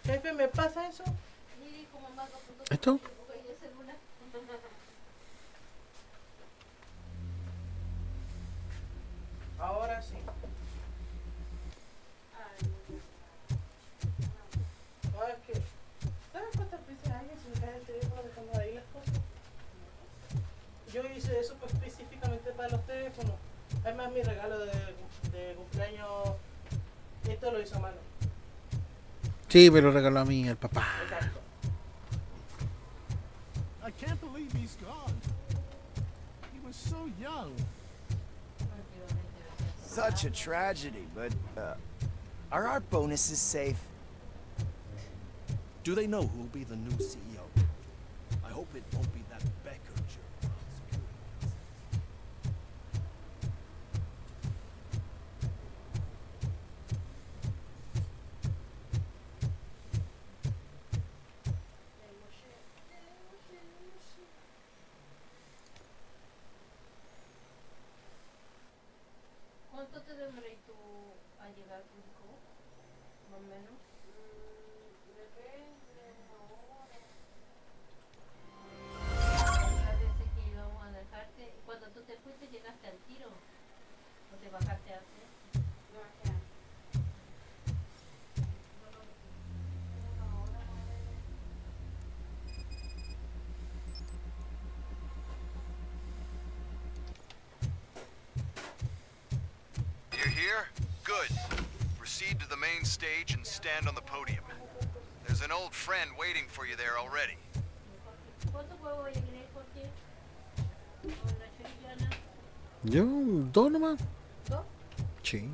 Jefe, ¿me pasa eso? ¿Esto? Ahora sí. No, es que... ¿Sabes cuántas veces alguien se me cae el teléfono dejando ahí las cosas? Yo hice eso pues, específicamente para los teléfonos. Además, mi regalo de cumpleaños... Esto lo hizo a mano. Sí, pero regaló a mí el papá. Exacto. I can't believe he's gone. He was so young. Such a tragedy, but are our bonuses safe? Do they know who will be the new CEO? I hope it won't be that Becker jerk from security. ¿Cuánto te demoráis tú a llegar a México? Más o menos. Depende de la hora. Las veces que íbamos a dejarte, cuando tú te fuiste llegaste al tiro. ¿O te bajaste antes? No, bajé antes. You here? Good. Proceed to the main stage and stand on the podium. There's an old friend waiting for you there already. ¿Cuántos huevos queréis por ti? ¿O una chorillana? ¿Yo? ¿Dos nomás? ¿Dos? Sí.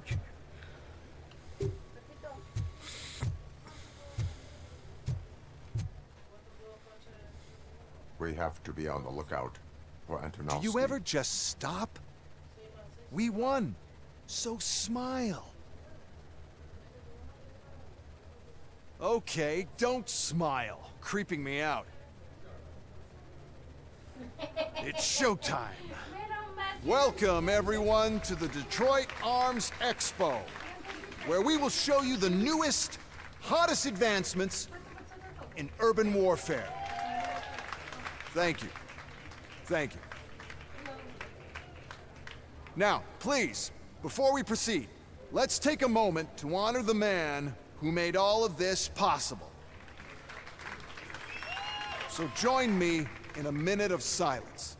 We have to be on the lookout for Antonovsky. Do you ever just stop? We won. So smile. Okay, don't smile. Creeping me out. It's showtime. Welcome, everyone, to the Detroit Arms Expo, where we will show you the newest, hottest advancements in urban warfare. Thank you. Thank you. Now, please, before we proceed, let's take a moment to honor the man who made all of this possible. So join me in a minute of silence.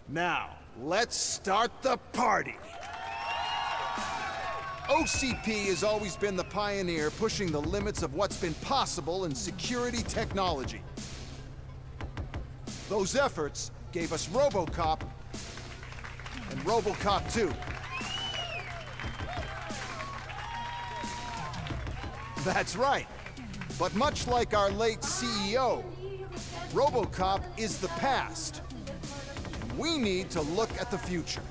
Now, let's start the party. OCP has always been the pioneer pushing the limits of what's been possible in security technology. Those efforts gave us Robocop and Robocop 2. That's right. But much like our late CEO, Robocop is the past. We need to look at the future.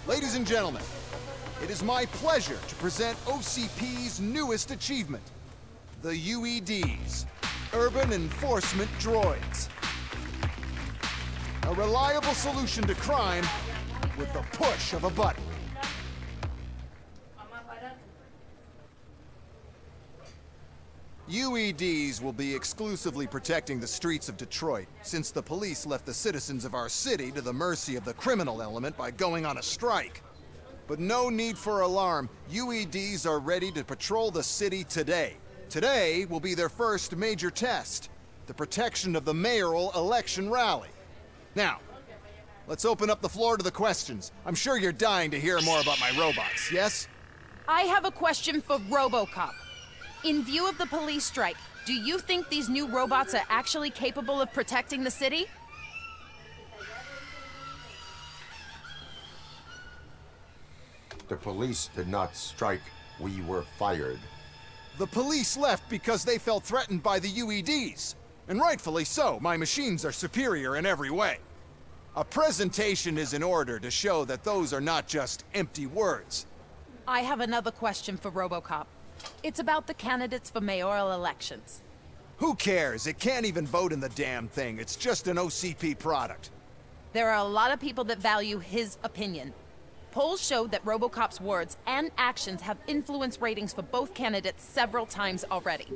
Ladies and gentlemen, it is my pleasure to present OCP's newest achievement, the UEDs, Urban Enforcement Droids. A reliable solution to crime with the push of a button. UEDs will be exclusively protecting the streets of Detroit, since the police left the citizens of our city to the mercy of the criminal element by going on a strike. But no need for alarm. UEDs are ready to patrol the city today. Today will be their first major test, the protection of the mayoral election rally. Now, let's open up the floor to the questions. I'm sure you're dying to hear more about my robots, yes? I have a question for Robocop. In view of the police strike, do you think these new robots are actually capable of protecting the city? The police did not strike. We were fired. The police left because they felt threatened by the UEDs. And rightfully so. My machines are superior in every way. A presentation is in order to show that those are not just empty words. I have another question for Robocop. It's about the candidates for mayoral elections. Who cares? It can't even vote in the damn thing. It's just an OCP product. There are a lot of people that value his opinion. Polls show that Robocop's words and actions have influenced ratings for both candidates several times already.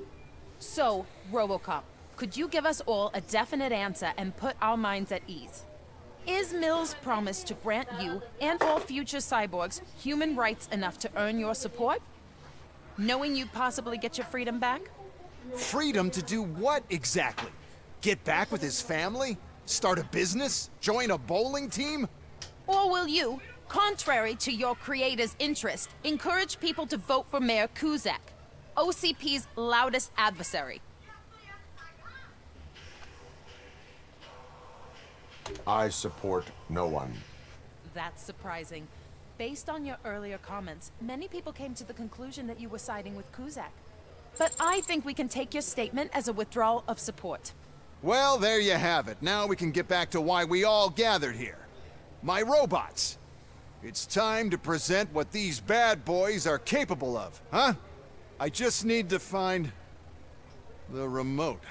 So, Robocop, could you give us all a definite answer and put our minds at ease? Is Mills' promise to grant you and all future cyborgs human rights enough to earn your support? Knowing you'd possibly get your freedom back? Freedom to do what exactly? Get back with his family? Start a business? Join a bowling team? Or will you, contrary to your creator's interest, encourage people to vote for Mayor Kuzak, OCP's loudest adversary? I support no one. That's surprising. Based on your earlier comments, many people came to the conclusion that you were siding with Kuzak. But I think we can take your statement as a withdrawal of support. Well, there you have it. Now we can get back to why we all gathered here. My robots. It's time to present what these bad boys are capable of, huh? I just need to find the remote.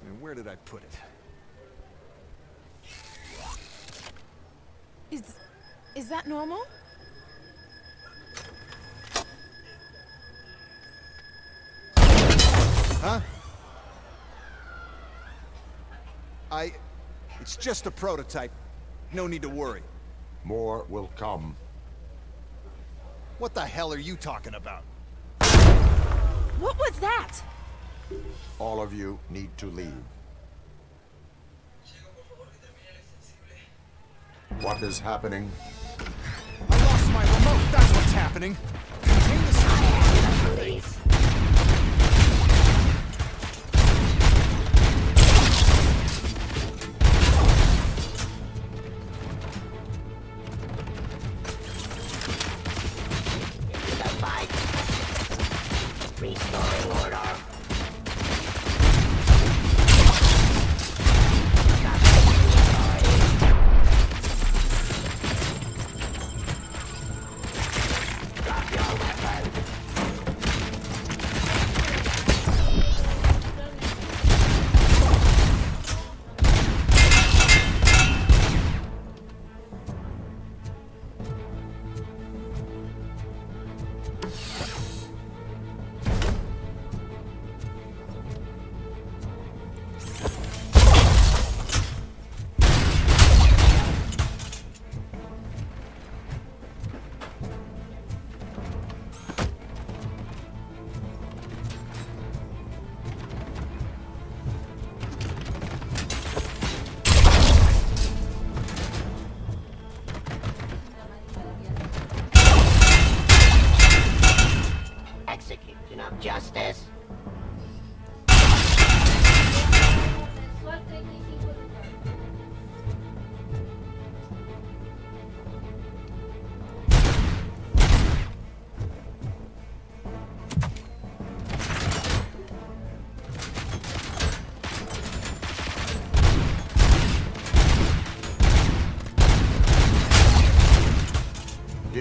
And where did I put it? Is that normal? Huh? It's just a prototype. No need to worry. More will come. What the hell are you talking about? What was that? All of you need to leave. What is happening? I lost my remote, that's what's happening. Contain the situation, please. Restoring order.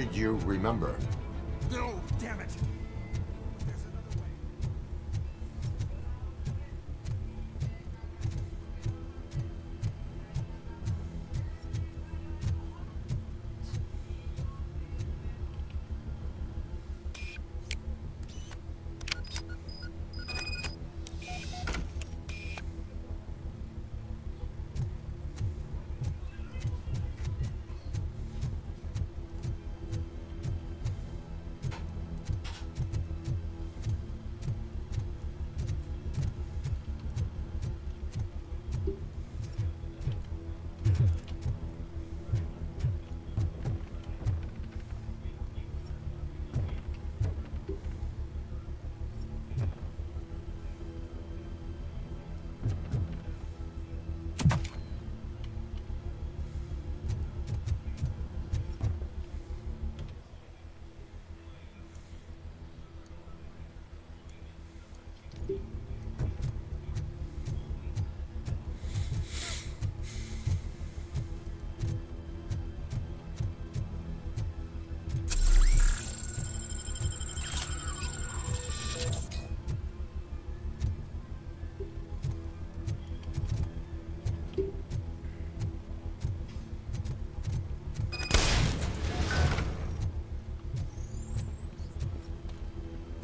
Did you remember? No, damn it. There's another way.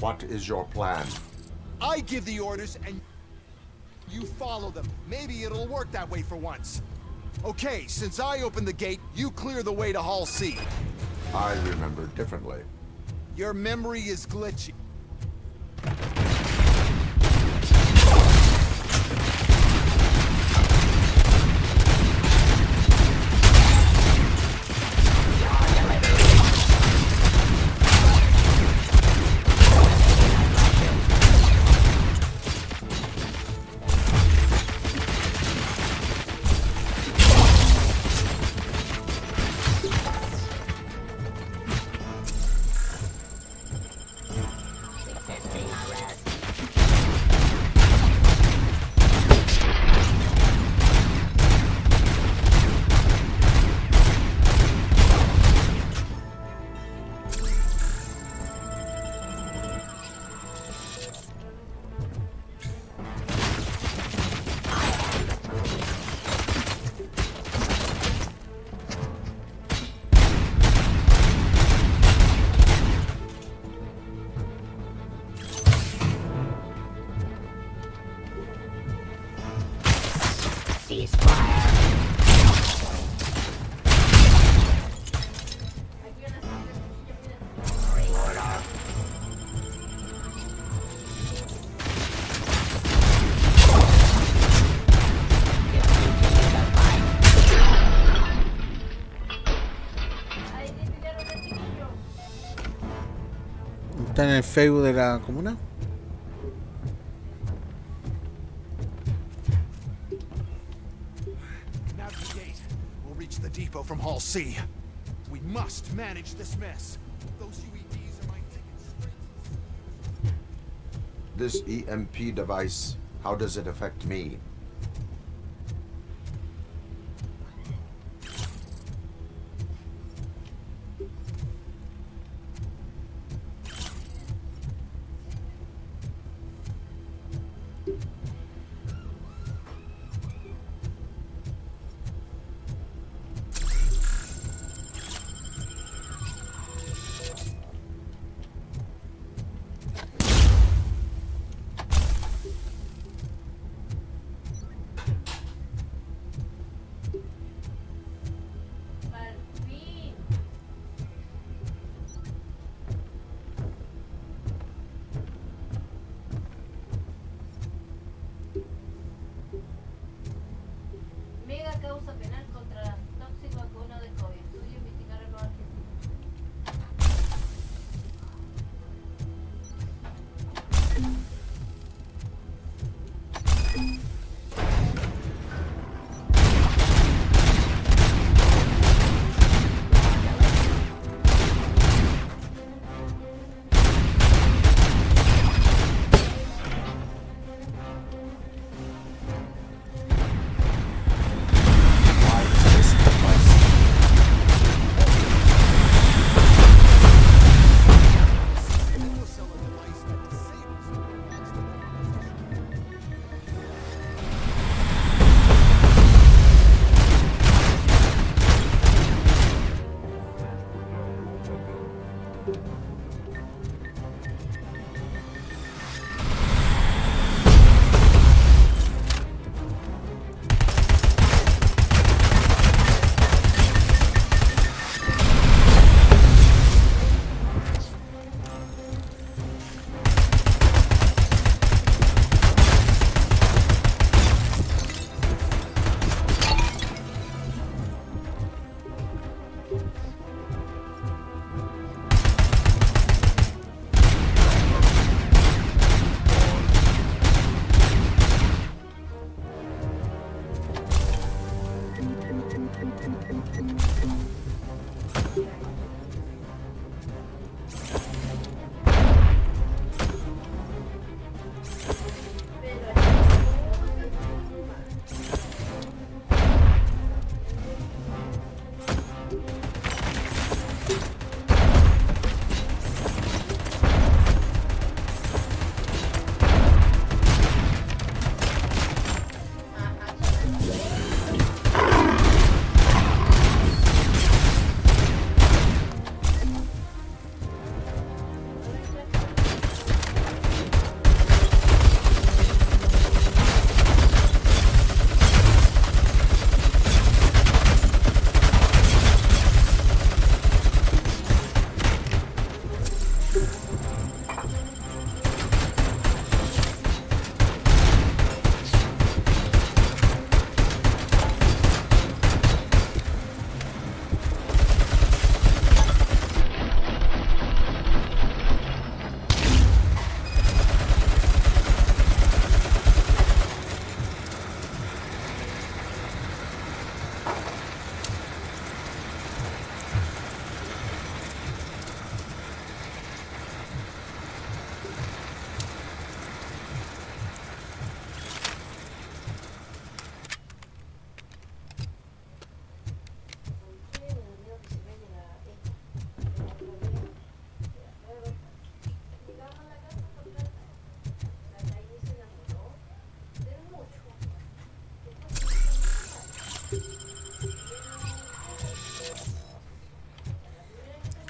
What is your plan? I give the orders and you follow them. Maybe it'll work that way for once. Okay, since I opened the gate, you clear the way to Hall C. I remember differently. Your memory is glitchy. Está en el Facebook de la comuna. Navigate. We'll reach the depot from Hall C. We must manage this mess. Those UEVs are my ticket straight. This EMP device, how does it affect me?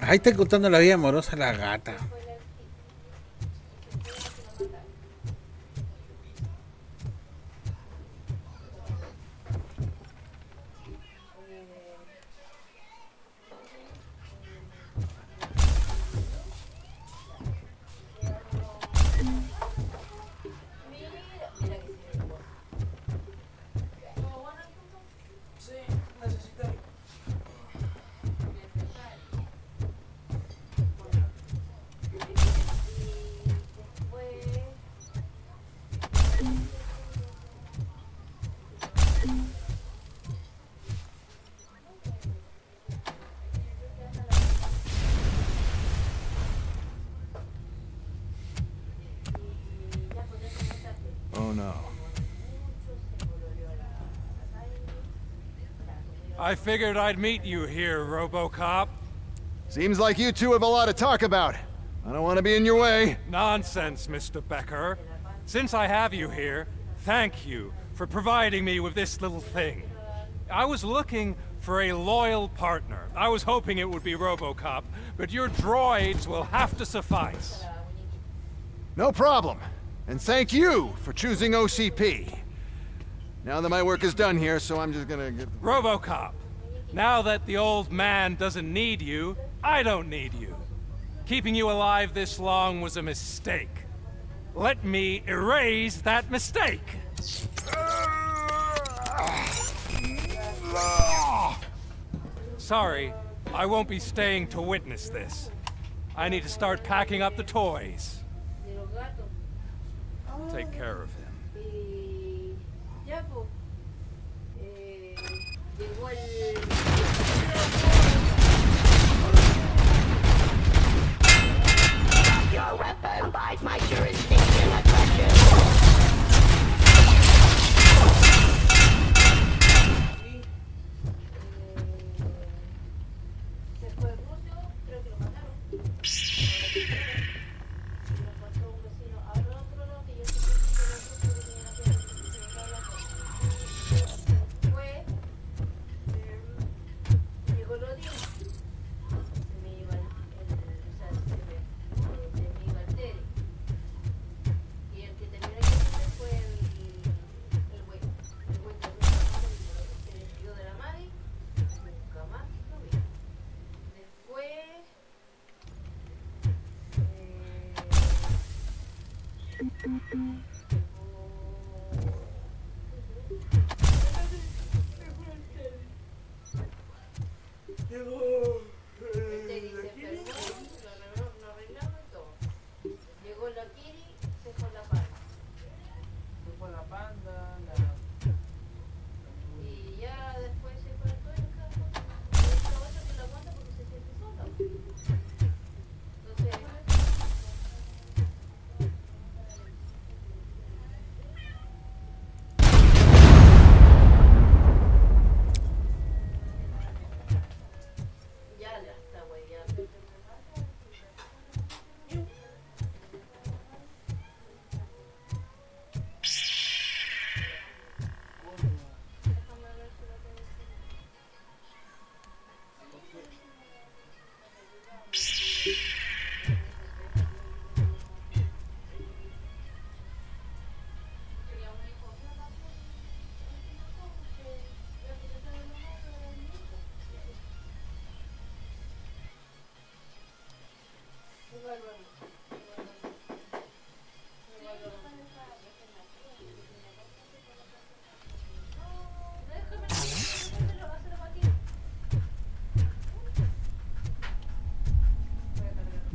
Ahí está contando la vida amorosa a la gata. Oh no. I figured I'd meet you here, Robocop. Seems like you two have a lot to talk about. I don't want to be in your way. Nonsense, Mr. Becker. Since I have you here, thank you for providing me with this little thing. I was looking for a loyal partner. I was hoping it would be Robocop, but your droids will have to suffice. No problem. And thank you for choosing OCP. Now that my work is done here, so I'm just gonna get... Robocop, now that the old man doesn't need you, I don't need you. Keeping you alive this long was a mistake. Let me erase that mistake. Sorry, I won't be staying to witness this. I need to start packing up the toys. Take care of him. Your weapon by my jurisdiction attraction.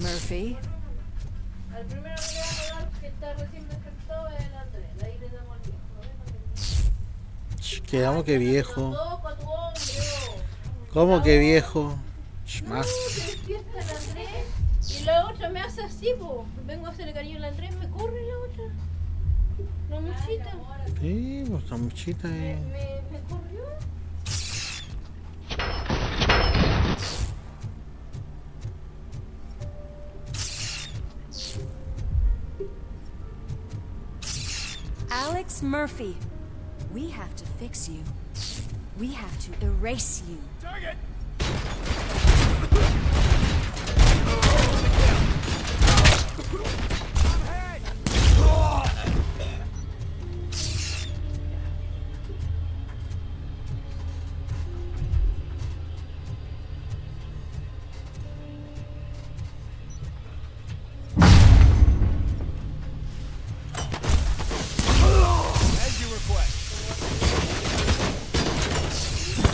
Murphy? Al primero que le vamos a dar, que está recién despertado, es el Andrés. De ahí le damos al viejo. Quedamos que viejo. Toca tu hombro. ¿Cómo que viejo? Más. Se despierta el Andrés y la otra me hace así, po. Vengo a hacerle cariño al Andrés, me corre la otra. La muchita. Sí, pues la muchita Me corrió. Alex Murphy, we have to fix you. We have to erase you. Target! As you request.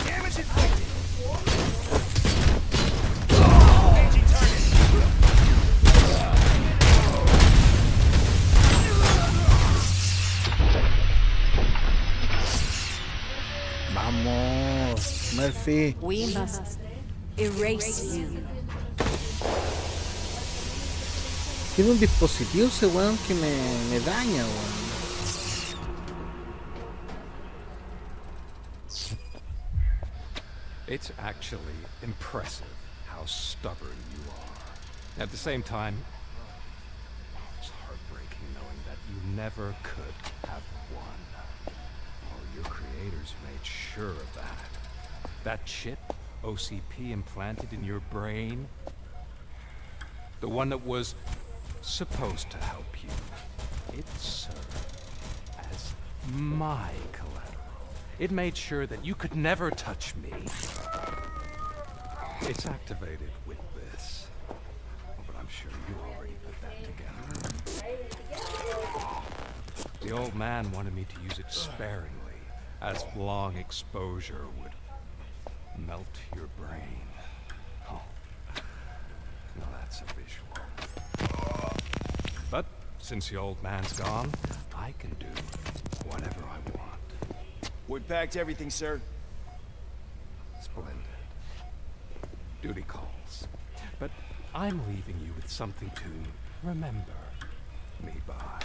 Damage inflicted. Engaging target. Vamos, Murphy. We must erase you. Tiene un dispositivo ese weón que me daña, weón. It's actually impressive how stubborn you are. At the same time, it's heartbreaking knowing that you never could have won. Oh, your creators made sure of that. That chip OCP implanted in your brain, the one that was supposed to help you, it served as my collateral. It made sure that you could never touch me. It's activated with this. But I'm sure you already put that together. The old man wanted me to use it sparingly, as long exposure would melt your brain. Oh, now that's a visual. But since the old man's gone, I can do whatever I want. We packed everything, sir. Splendid. Duty calls. But I'm leaving you with something to remember me by.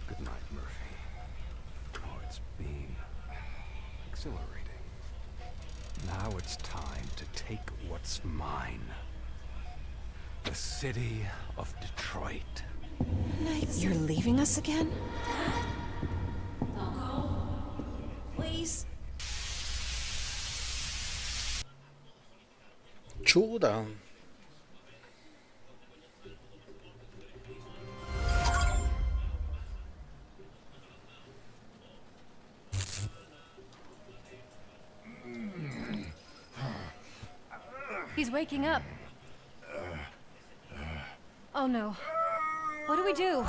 Good night, Murphy. Oh, it's been exhilarating. Now it's time to take what's mine. The city of Detroit. You're leaving us again? Please. Chuda. He's waking up. Oh no. What do we do?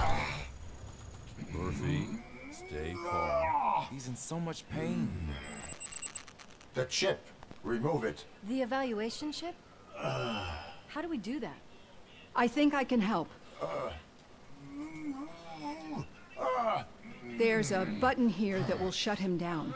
Murphy, stay calm. He's in so much pain. The chip. Remove it. The evaluation chip? How do we do that? I think I can help. There's a button here that will shut him down.